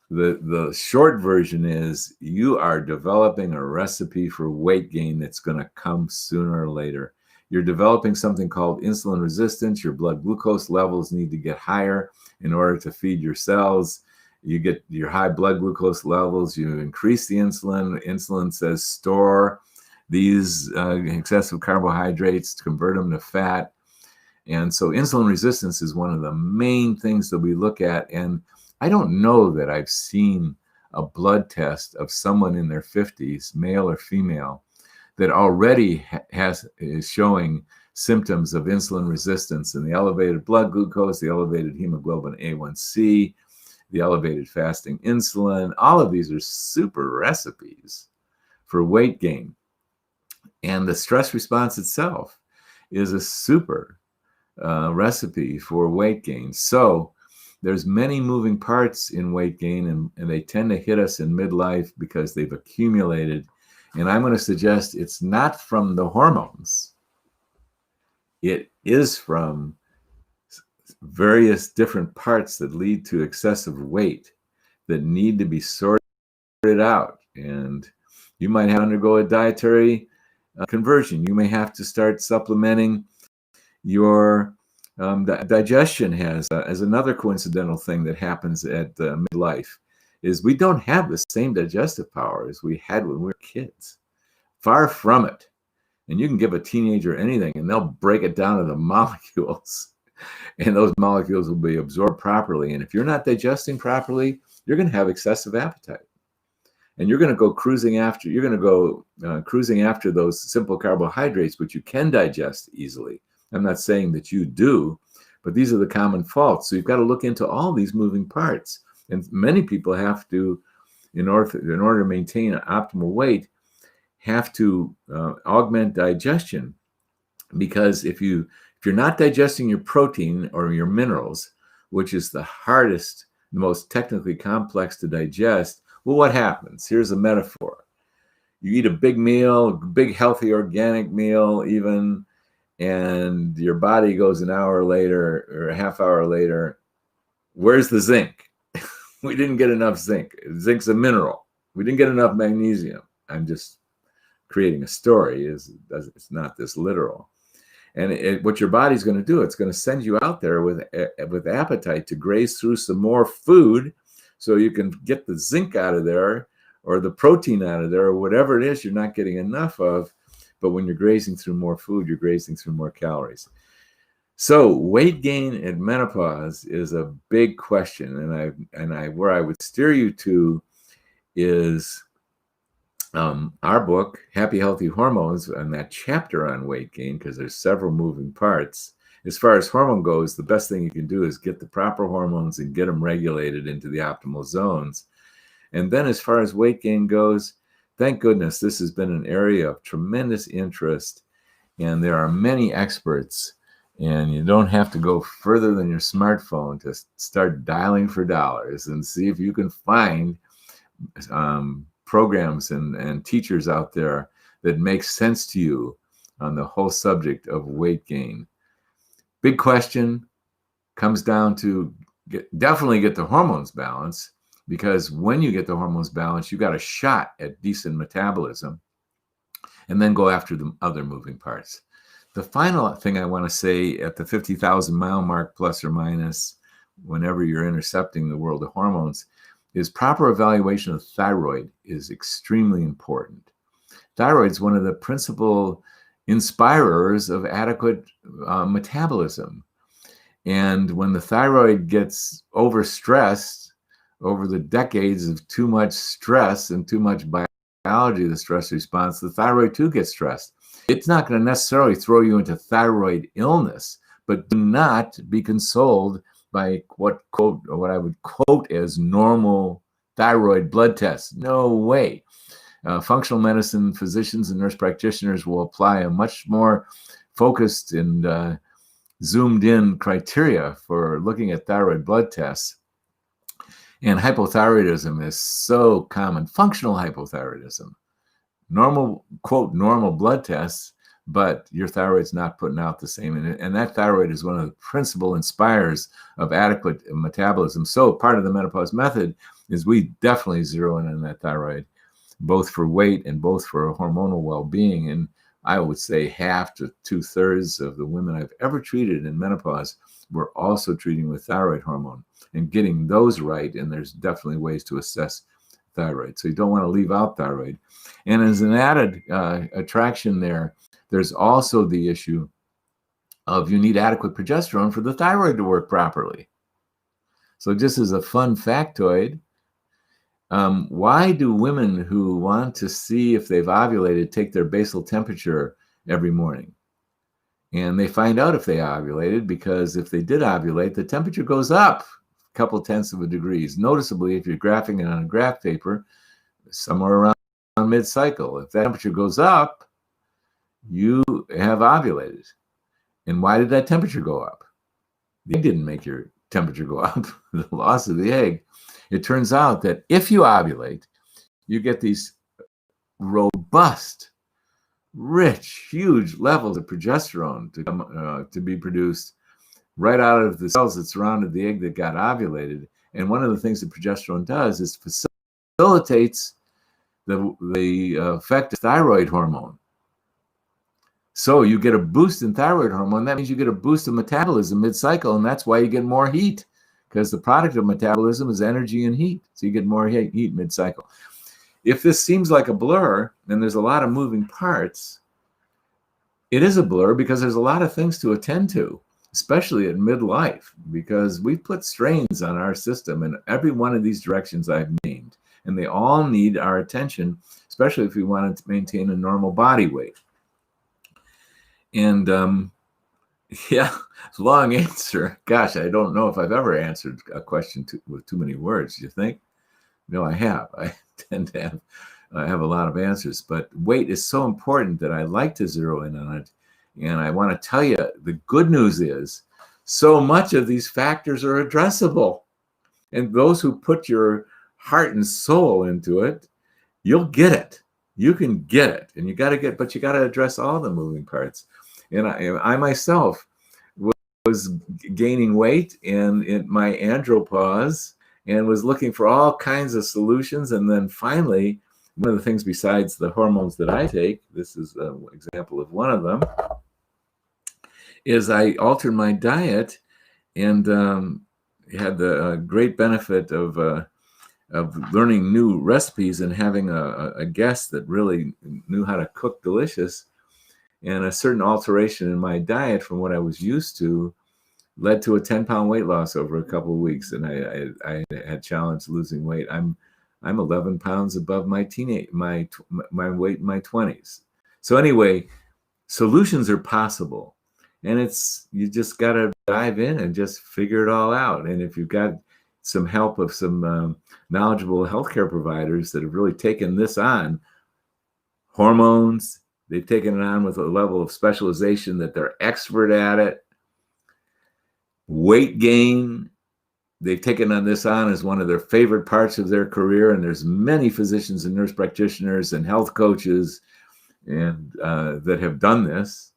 the short version is you are developing a recipe for weight gain that's going to come sooner or later. You're developing something called insulin resistance. Your blood glucose levels need to get higher in order to feed your cells. You get your high blood glucose levels, you increase the insulin. Insulin says store these excessive carbohydrates to convert them to fat. And so insulin resistance is one of the main things that we look at. And I don't know that I've seen a blood test of someone in their 50s, male or female, that already is showing symptoms of insulin resistance, and the elevated blood glucose, the elevated hemoglobin A1C, the elevated fasting insulin. All of these are super recipes for weight gain. And the stress response itself is a super recipe for weight gain. So there's many moving parts in weight gain, and they tend to hit us in midlife because they've accumulated. And I'm going to suggest it's not from the hormones. It is from various different parts that lead to excessive weight that need to be sorted out. And you might have to undergo a dietary conversion. You may have to start supplementing your digestion. As another coincidental thing that happens at midlife is we don't have the same digestive power as we had when we were kids. Far from it. And you can give a teenager anything and they'll break it down to the molecules, and those molecules will be absorbed properly. And if you're not digesting properly, you're going to have excessive appetite, and you're going to go cruising after those simple carbohydrates, which you can digest easily. I'm not saying that you do, but these are the common faults. So you've got to look into all these moving parts. And many people have to, in order to maintain an optimal weight, have to augment digestion, because if you're not digesting your protein or your minerals, which is the hardest, the most technically complex to digest, well, what happens? Here's a metaphor. You eat a big meal, big healthy organic meal even, and your body goes an hour later or a half hour later, where's the zinc? We didn't get enough zinc. Zinc's a mineral. We didn't get enough magnesium. I'm just creating a story. It's not this literal. And what your body's going to do, it's going to send you out there with appetite to graze through some more food so you can get the zinc out of there or the protein out of there or whatever it is you're not getting enough of. But when you're grazing through more food, you're grazing through more calories. So weight gain at menopause is a big question. And where I would steer you to is our book, Happy Healthy Hormones, and that chapter on weight gain, because there's several moving parts. As far as hormone goes, the best thing you can do is get the proper hormones and get them regulated into the optimal zones. And then as far as weight gain goes, thank goodness this has been an area of tremendous interest, and there are many experts, and you don't have to go further than your smartphone to start dialing for dollars and see if you can find programs and teachers out there that make sense to you on the whole subject of weight gain. Big question comes down to definitely get the hormones balanced, because when you get the hormones balanced, you got a shot at decent metabolism, and then go after the other moving parts. The final thing I want to say at the 50,000 mile mark, plus or minus, whenever you're intercepting the world of hormones, is proper evaluation of thyroid is extremely important. Thyroid is one of the principal inspirers of adequate metabolism. And when the thyroid gets overstressed over the decades of too much stress and too much biology of the stress response, the thyroid too gets stressed. It's not going to necessarily throw you into thyroid illness, but do not be consoled by what I would quote as normal thyroid blood tests. No way. Functional medicine physicians and nurse practitioners will apply a much more focused and zoomed in criteria for looking at thyroid blood tests. And hypothyroidism is so common. Functional hypothyroidism. Normal, quote, normal blood tests, but your thyroid's not putting out the same. And that thyroid is one of the principal inspirers of adequate metabolism. So part of the menopause method is we definitely zero in on that thyroid, both for weight and both for hormonal well-being. And I would say half to 2/3 of the women I've ever treated in menopause were also treating with thyroid hormone and getting those right. And there's definitely ways to assess thyroid. So you don't want to leave out thyroid. And as an added attraction there's also the issue of you need adequate progesterone for the thyroid to work properly. So just as a fun factoid, why do women who want to see if they've ovulated take their basal temperature every morning? And they find out if they ovulated, because if they did ovulate, the temperature goes up a couple tenths of a degree. Noticeably, if you're graphing it on a graph paper, somewhere around mid-cycle. If that temperature goes up, you have ovulated. And why did that temperature go up? The egg didn't make your temperature go up, the loss of the egg. It turns out that if you ovulate, you get these robust, rich, huge levels of progesterone to be produced right out of the cells that surrounded the egg that got ovulated. And one of the things that progesterone does is facilitates the effect of thyroid hormone. So you get a boost in thyroid hormone. That means you get a boost of metabolism mid-cycle, and that's why you get more heat, because the product of metabolism is energy and heat. So you get more heat mid-cycle. If this seems like a blur, and there's a lot of moving parts, it is a blur because there's a lot of things to attend to, especially at midlife, because we put strains on our system in every one of these directions I've named, and they all need our attention, especially if we want to maintain a normal body weight. And yeah, long answer. Gosh, I don't know if I've ever answered a question with too many words. Do you think? No, I have. I tend to have a lot of answers, but weight is so important that I like to zero in on it. And I want to tell you, the good news is so much of these factors are addressable. And those who put your heart and soul into it, you'll get it. You can get it. And you got to address all the moving parts. And I myself was gaining weight in my andropause and was looking for all kinds of solutions. And then finally, one of the things besides the hormones that I take, this is an example of one of them, is I altered my diet and had the great benefit of learning new recipes and having a guest that really knew how to cook delicious. And a certain alteration in my diet from what I was used to led to a 10-pound weight loss over a couple of weeks. And I had challenged losing weight. I'm 11 pounds above my weight in my 20s. So anyway, solutions are possible. And you just got to dive in and just figure it all out. And if you've got some help of some knowledgeable healthcare providers that have really taken this on, hormones, they've taken it on with a level of specialization that they're expert at it. Weight gain, they've taken this on as one of their favorite parts of their career. And there's many physicians and nurse practitioners and health coaches and that have done this,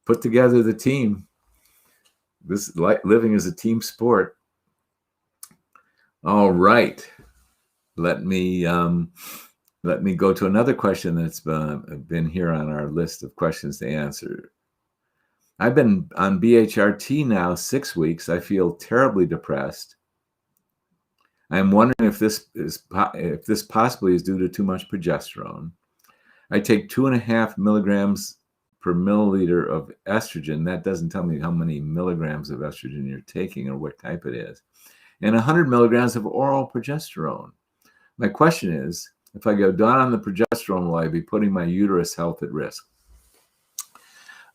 put together the team. This living is a team sport. All right. Let me go to another question that's been here on our list of questions to answer. I've been on BHRT now 6 weeks. I feel terribly depressed. I'm wondering if this possibly is due to too much progesterone. I take 2.5 milligrams per milliliter of estrogen. That doesn't tell me how many milligrams of estrogen you're taking or what type it is. And 100 milligrams of oral progesterone. My question is, if I go down on the progesterone, will I be putting my uterus health at risk?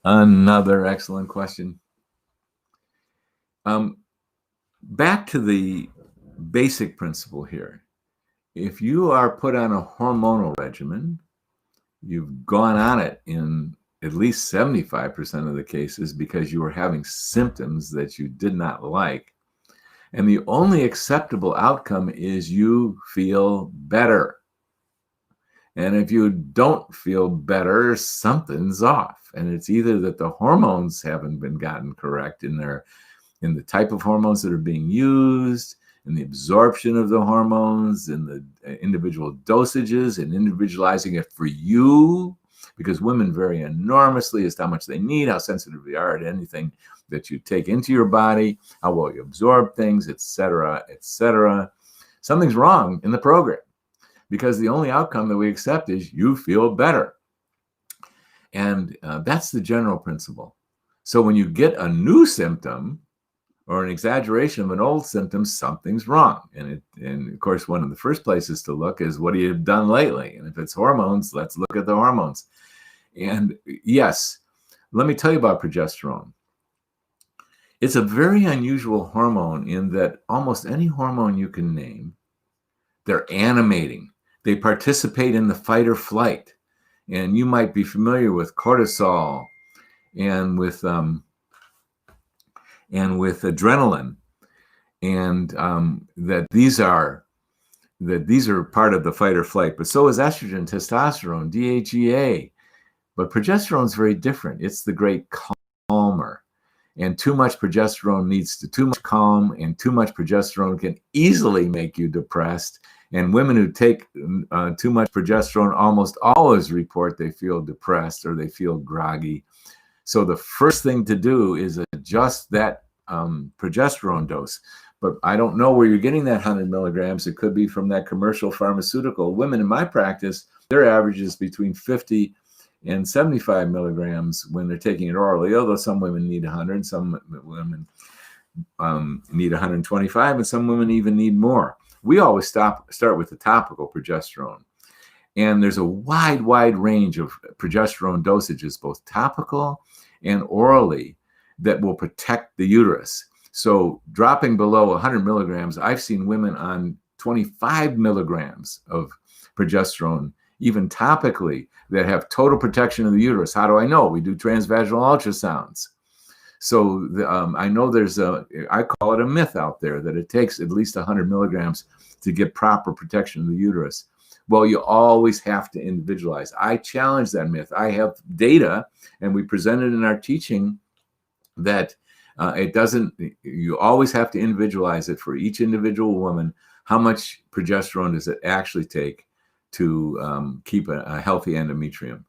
Another excellent question. Back to the basic principle here. If you are put on a hormonal regimen, you've gone on it in at least 75% of the cases because you were having symptoms that you did not like. And the only acceptable outcome is you feel better. And if you don't feel better, something's off. And it's either that the hormones haven't been gotten correct in the type of hormones that are being used, in the absorption of the hormones, in the individual dosages, and individualizing it for you. because women vary enormously as to how much they need, how sensitive they are to anything that you take into your body, how well you absorb things, etc., etc. Something's wrong in the program, because the only outcome that we accept is you feel better. And that's the general principle. So when you get a new symptom or an exaggeration of an old symptom, something's wrong. And of course, one of the first places to look is, what have you done lately? And if it's hormones, let's look at the hormones. And yes, let me tell you about progesterone. It's a very unusual hormone in that almost any hormone you can name, they're animating. They participate in the fight or flight. And you might be familiar with cortisol and with adrenaline, and that these are part of the fight or flight. But so is estrogen, testosterone, DHEA. But progesterone is very different. It's the great calmer. And too much progesterone leads to too much calm, and too much progesterone can easily make you depressed. And women who take too much progesterone almost always report they feel depressed or they feel groggy. So the first thing to do is adjust that progesterone dose. But I don't know where you're getting that 100 milligrams. It could be from that commercial pharmaceutical. Women in my practice, their average is between 50 and 75 milligrams when they're taking it orally, although some women need 100, some women need 125, and some women even need more. We always start with the topical progesterone. And there's a wide range of progesterone dosages, both topical and orally, that will protect the uterus. So dropping below 100 milligrams, I've seen women on 25 milligrams of progesterone, even topically, that have total protection of the uterus. How do I know? We do transvaginal ultrasounds. So I know I call it a myth out there that it takes at least 100 milligrams to get proper protection of the uterus. Well, you always have to individualize. I challenge that myth. I have data, and we presented in our teaching that you always have to individualize it for each individual woman. How much progesterone does it actually take to keep a healthy endometrium?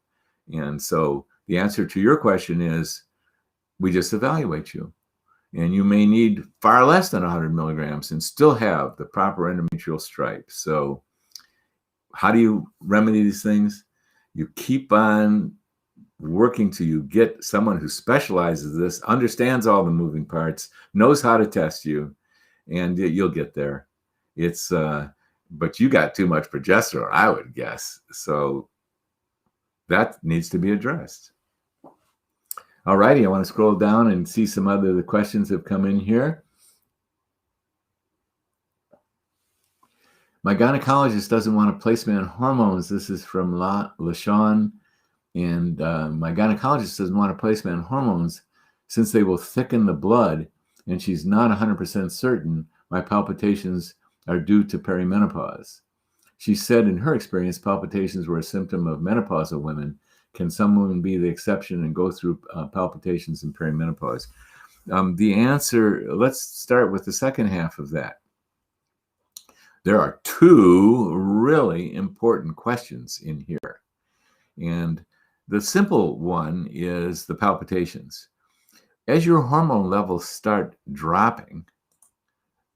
And so the answer to your question is, we just evaluate you. And you may need far less than 100 milligrams and still have the proper endometrial stripe. So how do you remedy these things? You keep on working till you get someone who specializes in this, understands all the moving parts, knows how to test you, and you'll get there. But you got too much progesterone, I would guess. So that needs to be addressed. All righty, I want to scroll down and see some other the questions have come in here. My gynecologist doesn't want to place me on hormones. This is from LaShawn. And my gynecologist doesn't want to place me on hormones since they will thicken the blood, and she's not 100% certain my palpitations are due to perimenopause. She said in her experience, palpitations were a symptom of menopausal women. Can some women be the exception and go through palpitations in perimenopause? The answer, let's start with the second half of that. There are two really important questions in here. And the simple one is the palpitations. As your hormone levels start dropping,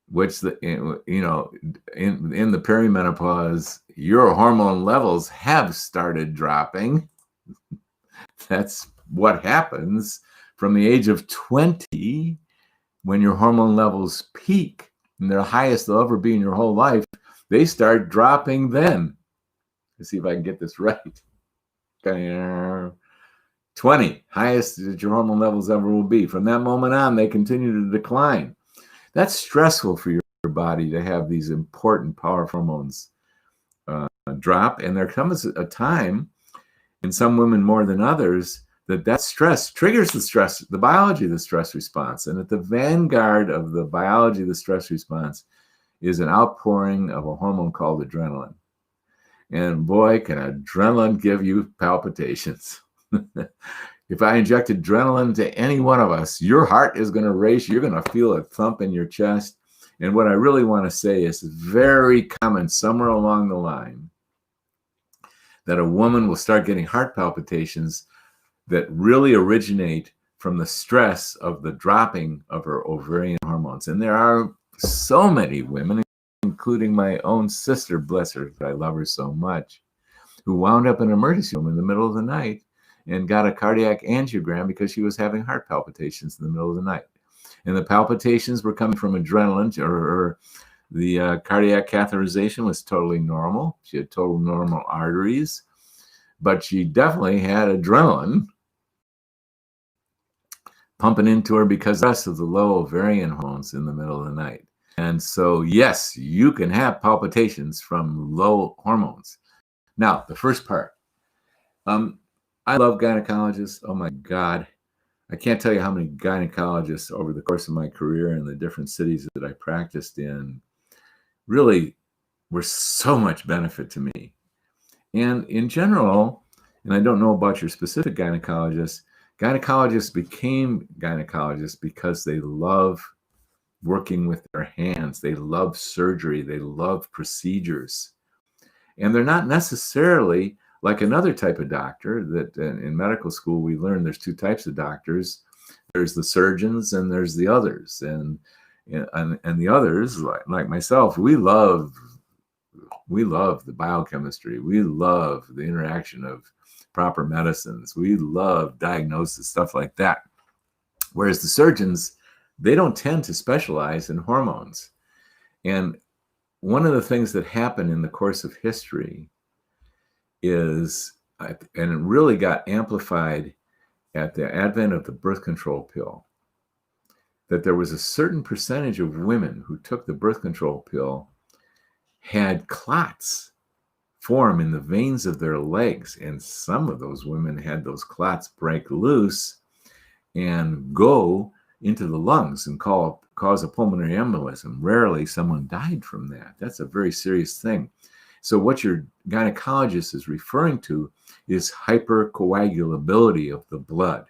which in the perimenopause, your hormone levels have started dropping. That's what happens from the age of 20 when your hormone levels peak and they're the highest they'll ever be in your whole life. They start dropping then. Let's see if I can get this right. 20, highest that your hormone levels ever will be. From that moment on, they continue to decline. That's stressful for your body to have these important powerful hormones drop. And there comes a time, in some women more than others, that stress triggers the biology of the stress response. And at the vanguard of the biology of the stress response is an outpouring of a hormone called adrenaline. And boy, can adrenaline give you palpitations. If I inject adrenaline to any one of us, your heart is going to race. You're going to feel a thump in your chest. And what I really want to say is very common somewhere along the line that a woman will start getting heart palpitations that really originate from the stress of the dropping of her ovarian hormones. And there are so many women, including my own sister, bless her, I love her so much, who wound up in an emergency room in the middle of the night and got a cardiac angiogram because she was having heart palpitations in the middle of the night. And the palpitations were coming from adrenaline, or the cardiac catheterization was totally normal. She had total normal arteries, but she definitely had adrenaline pumping into her because of the low ovarian hormones in the middle of the night. And so, yes, you can have palpitations from low hormones. Now, the first part. I love gynecologists. Oh my God. I can't tell you how many gynecologists over the course of my career in the different cities that I practiced in really were so much benefit to me. And in general, and I don't know about your specific gynecologists became gynecologists because they love working with their hands. They love surgery. They love procedures. And they're not necessarily like another type of doctor that in medical school we learn there's two types of doctors. There's the surgeons and there's the others. And the others, like myself, we love the biochemistry. We love the interaction of proper medicines. We love diagnosis, stuff like that. Whereas the surgeons, they don't tend to specialize in hormones. And one of the things that happened in the course of history is, and it really got amplified at the advent of the birth control pill, that there was a certain percentage of women who took the birth control pill had clots form in the veins of their legs. And some of those women had those clots break loose and go into the lungs and cause a pulmonary embolism. Rarely someone died from that. That's a very serious thing. So what your gynecologist is referring to is hypercoagulability of the blood.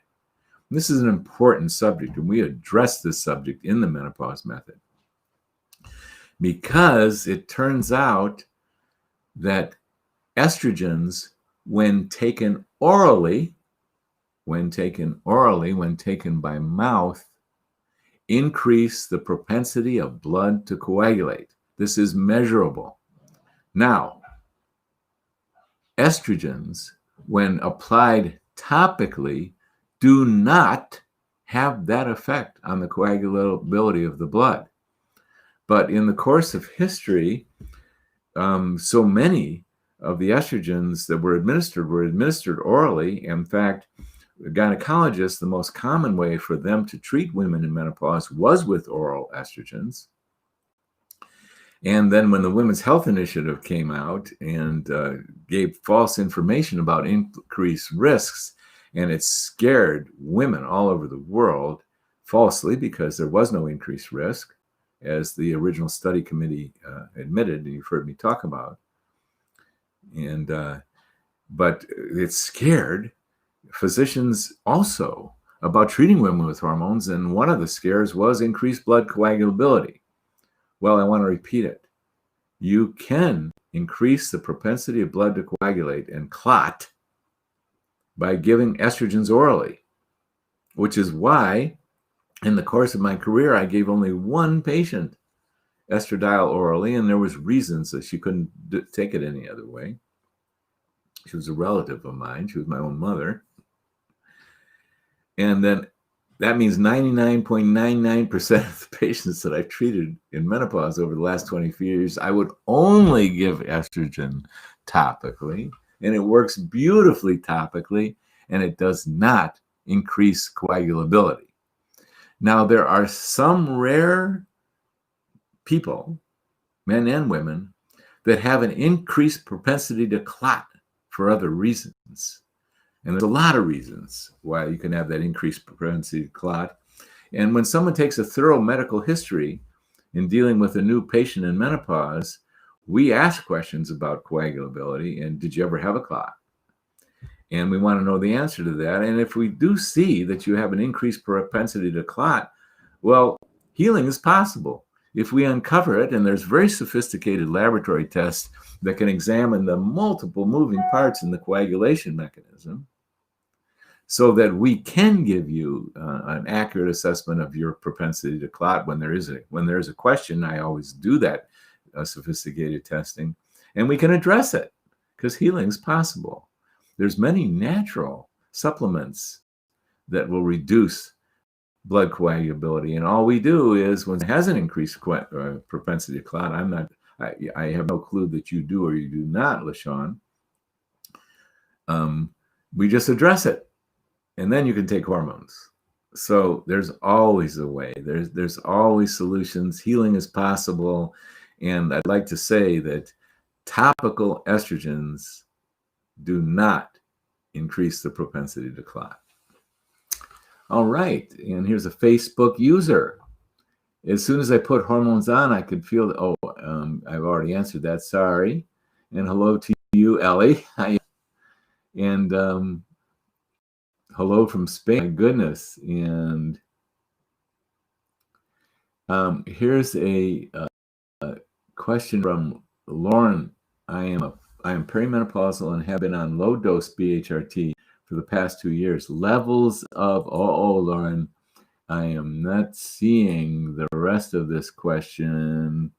This is an important subject, and we address this subject in the menopause method because it turns out that estrogens, when taken orally, when taken by mouth, increase the propensity of blood to coagulate. This is measurable. Now, estrogens, when applied topically, do not have that effect on the coagulability of the blood. But in the course of history, so many of the estrogens that were administered orally. In fact, gynecologists, the most common way for them to treat women in menopause was with oral estrogens. And then when the Women's Health Initiative came out and gave false information about increased risks, and it scared women all over the world falsely because there was no increased risk, as the original study committee admitted, and you've heard me talk about. And but it scared physicians also about treating women with hormones, and one of the scares was increased blood coagulability. Well, I want to repeat it. You can increase the propensity of blood to coagulate and clot by giving estrogens orally, which is why in the course of my career, I gave only one patient estradiol orally, and there was reasons that she couldn't take it any other way. She was a relative of mine. She was my own mother. And then that means 99.99% of the patients that I've treated in menopause over the last 20 years, I would only give estrogen topically, and it works beautifully topically, and it does not increase coagulability. Now, there are some rare people, men and women, that have an increased propensity to clot for other reasons. And there's a lot of reasons why you can have that increased propensity to clot. And when someone takes a thorough medical history in dealing with a new patient in menopause, we ask questions about coagulability and did you ever have a clot? And we want to know the answer to that. And if we do see that you have an increased propensity to clot, well, healing is possible. if we uncover it, and there's very sophisticated laboratory tests that can examine the multiple moving parts in the coagulation mechanism, so that we can give you an accurate assessment of your propensity to clot when there is a question. I always do that sophisticated testing, and we can address it because healing is possible. There's many natural supplements that will reduce blood coagulability, and all we do is, when it has an increased propensity to clot, I have no clue that you do or you do not, LaShawn. We just address it, and then you can take hormones. So there's always a way. There's always solutions. Healing is possible, and I'd like to say that topical estrogens do not increase the propensity to clot. All right, and here's a Facebook user. As soon as I put hormones on, I could feel, I've already answered that, sorry. And hello to you, Ellie. And hello from Spain, my goodness. And here's a question from Lauren. I am perimenopausal and have been on low dose BHRT for the past 2 years. Levels of, Lauren, I am not seeing the rest of this question.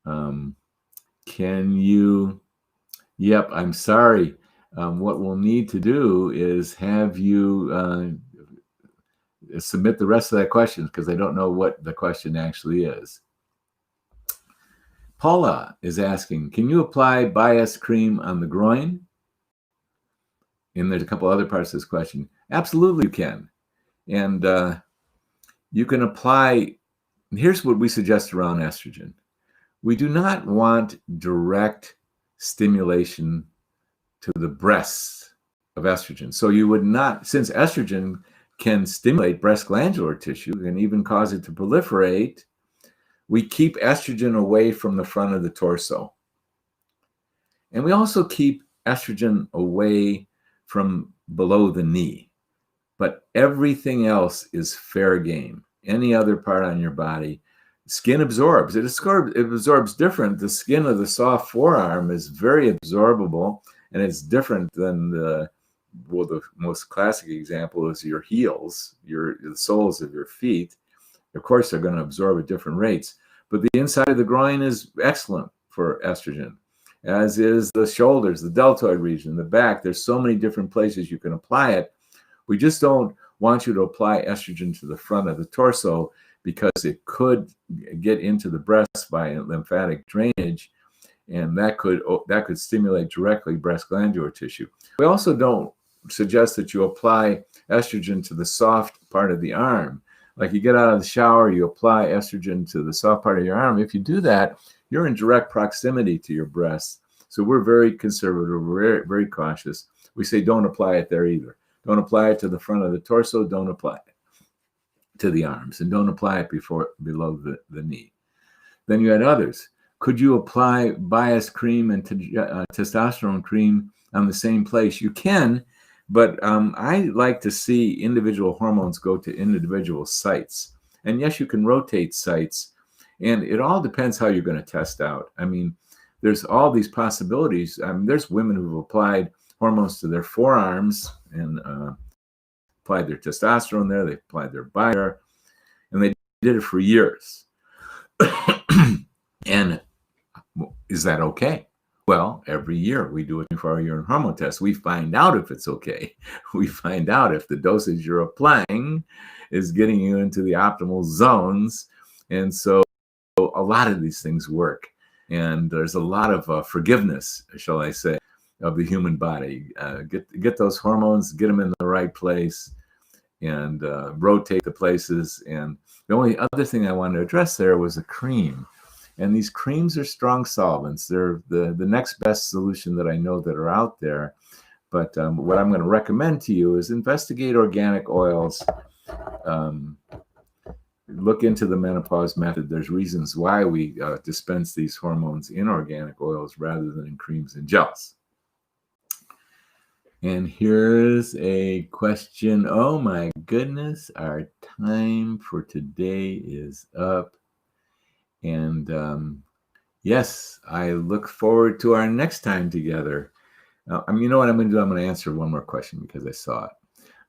Can you, yep, I'm sorry. What we'll need to do is have you submit the rest of that question, because I don't know what the question actually is. Paula is asking, can you apply bias cream on the groin? And there's a couple other parts of this question. Absolutely you can. And you can apply, here's what we suggest around estrogen. We do not want direct stimulation to the breasts of estrogen. So you would not, since estrogen can stimulate breast glandular tissue and even cause it to proliferate, we keep estrogen away from the front of the torso. And we also keep estrogen away from below the knee. But everything else is fair game. Any other part on your body, skin absorbs. It absorbs different. The skin of the soft forearm is very absorbable, and it's different than the most classic example is your heels, the soles of your feet. Of course, they're going to absorb at different rates. But the inside of the groin is excellent for estrogen, as is the shoulders, the deltoid region, the back. There's so many different places you can apply it. We just don't want you to apply estrogen to the front of the torso, because it could get into the breast by lymphatic drainage, and that could stimulate directly breast glandular tissue. We also don't suggest that you apply estrogen to the soft part of the arm. Like you get out of the shower, you apply estrogen to the soft part of your arm. If you do that, you're in direct proximity to your breasts. So we're very conservative, we're very, very cautious. We say don't apply it there either. Don't apply it to the front of the torso, don't apply it to the arms, and don't apply it below the knee. Then you had others. Could you apply bias cream and testosterone cream on the same place? You can, but I like to see individual hormones go to individual sites. And yes, you can rotate sites, and it all depends how you're going to test out. I mean, there's all these possibilities. There's women who've applied hormones to their forearms and applied their testosterone there, they applied their bias, and they did it for years. And is that okay? Well, every year we do a 24-hour urine hormone test. We find out if it's okay. We find out if the dosage you're applying is getting you into the optimal zones. And so a lot of these things work. And there's a lot of forgiveness, shall I say, of the human body. Get those hormones, get them in the right place, and rotate the places. And the only other thing I wanted to address there was a cream. And these creams are strong solvents. They're the next best solution that I know that are out there. But what I'm going to recommend to you is investigate organic oils. Look into the menopause method. There's reasons why we dispense these hormones in organic oils rather than in creams and gels. And here's a question. Oh my goodness, our time for today is up. And yes, I look forward to our next time together. You know what I'm going to do? I'm going to answer one more question because I saw it.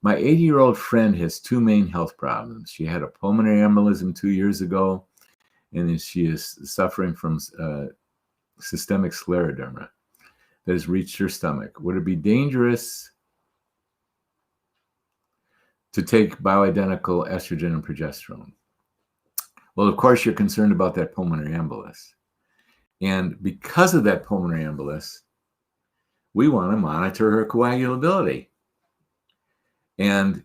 My 80-year-old friend has two main health problems. She had a pulmonary embolism 2 years ago, and she is suffering from systemic scleroderma that has reached her stomach. Would it be dangerous to take bioidentical estrogen and progesterone? Well, of course, you're concerned about that pulmonary embolus. And because of that pulmonary embolus, we want to monitor her coagulability. And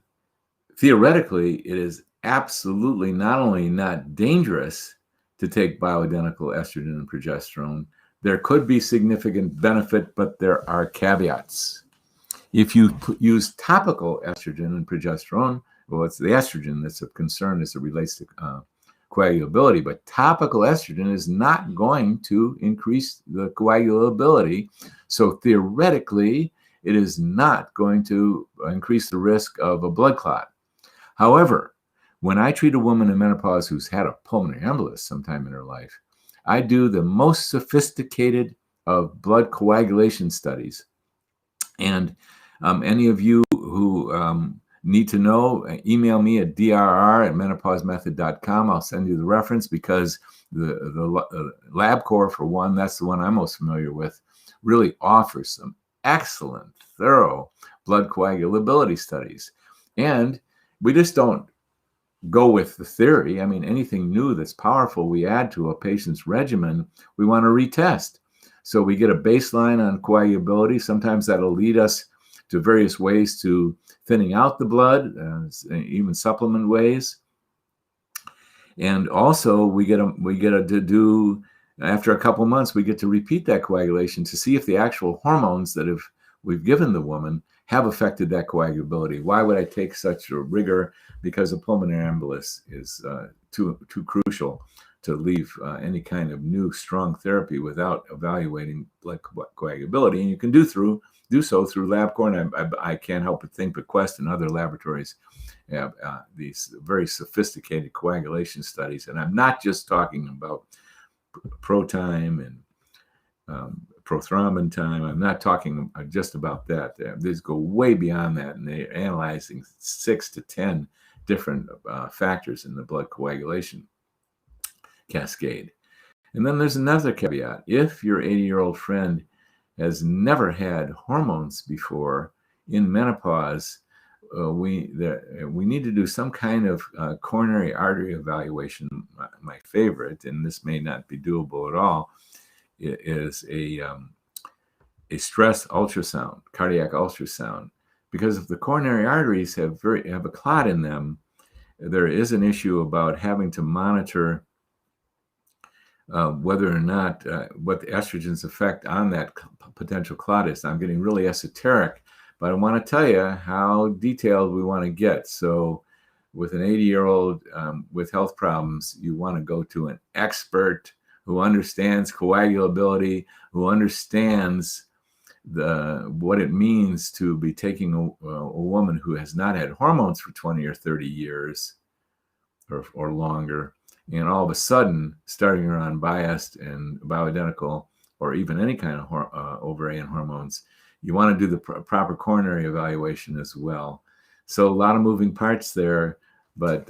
theoretically, it is absolutely not only not dangerous to take bioidentical estrogen and progesterone, there could be significant benefit, but there are caveats. If you use topical estrogen and progesterone, well, it's the estrogen that's of concern as it relates to coagulability, but topical estrogen is not going to increase the coagulability. So theoretically, it is not going to increase the risk of a blood clot. However, when I treat a woman in menopause who's had a pulmonary embolus sometime in her life, I do the most sophisticated of blood coagulation studies. And any of you who need to know, email me at drr@menopausemethod.com. I'll send you the reference because the LabCorp, for one, that's the one I'm most familiar with, really offers some excellent, thorough blood coagulability studies. And we just don't go with the theory. I mean, anything new that's powerful we add to a patient's regimen, we want to retest. So we get a baseline on coagulability. Sometimes that'll lead us to various ways to thinning out the blood, even supplement ways. And also we get to do, after a couple months, we get to repeat that coagulation to see if the actual hormones that we've given the woman have affected that coagulability. Why would I take such a rigor? Because a pulmonary embolus is too crucial to leave any kind of new strong therapy without evaluating blood coagulability. And you can do so through LabCorp. And I can't help but think that Quest and other laboratories have these very sophisticated coagulation studies. And I'm not just talking about pro-time and prothrombin time. I'm not talking just about that. These go way beyond that, and they're analyzing 6 to 10 different factors in the blood coagulation cascade. And then there's another caveat. If your 80-year-old friend has never had hormones before in menopause, we need to do some kind of coronary artery evaluation. My favorite, and this may not be doable at all, is a stress ultrasound, cardiac ultrasound, because if the coronary arteries have a clot in them, there is an issue about having to monitor whether or not what the estrogen's effect on that potential clot is. I'm getting really esoteric, but I want to tell you how detailed we want to get. So with an 80-year-old with health problems, you want to go to an expert who understands coagulability, who understands what it means to be taking a woman who has not had hormones for 20 or 30 years or longer, and all of a sudden starting her on biased and bioidentical or even any kind of ovarian hormones. You want to do the proper coronary evaluation as well. So a lot of moving parts there, but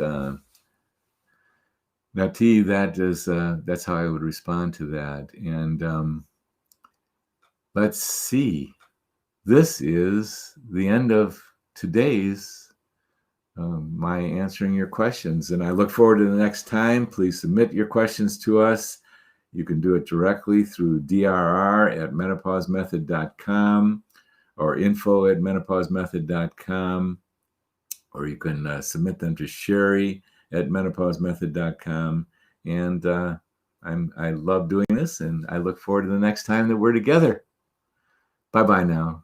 that's how I would respond to that. And let's see. This is the end of today's my answering your questions, and I look forward to the next time. Please submit your questions to us. You can do it directly through drr@menopausemethod.com or info@menopausemethod.com, or you can submit them to Sherry@menopausemethod.com. And I love doing this, and I look forward to the next time that we're together. Bye-bye now.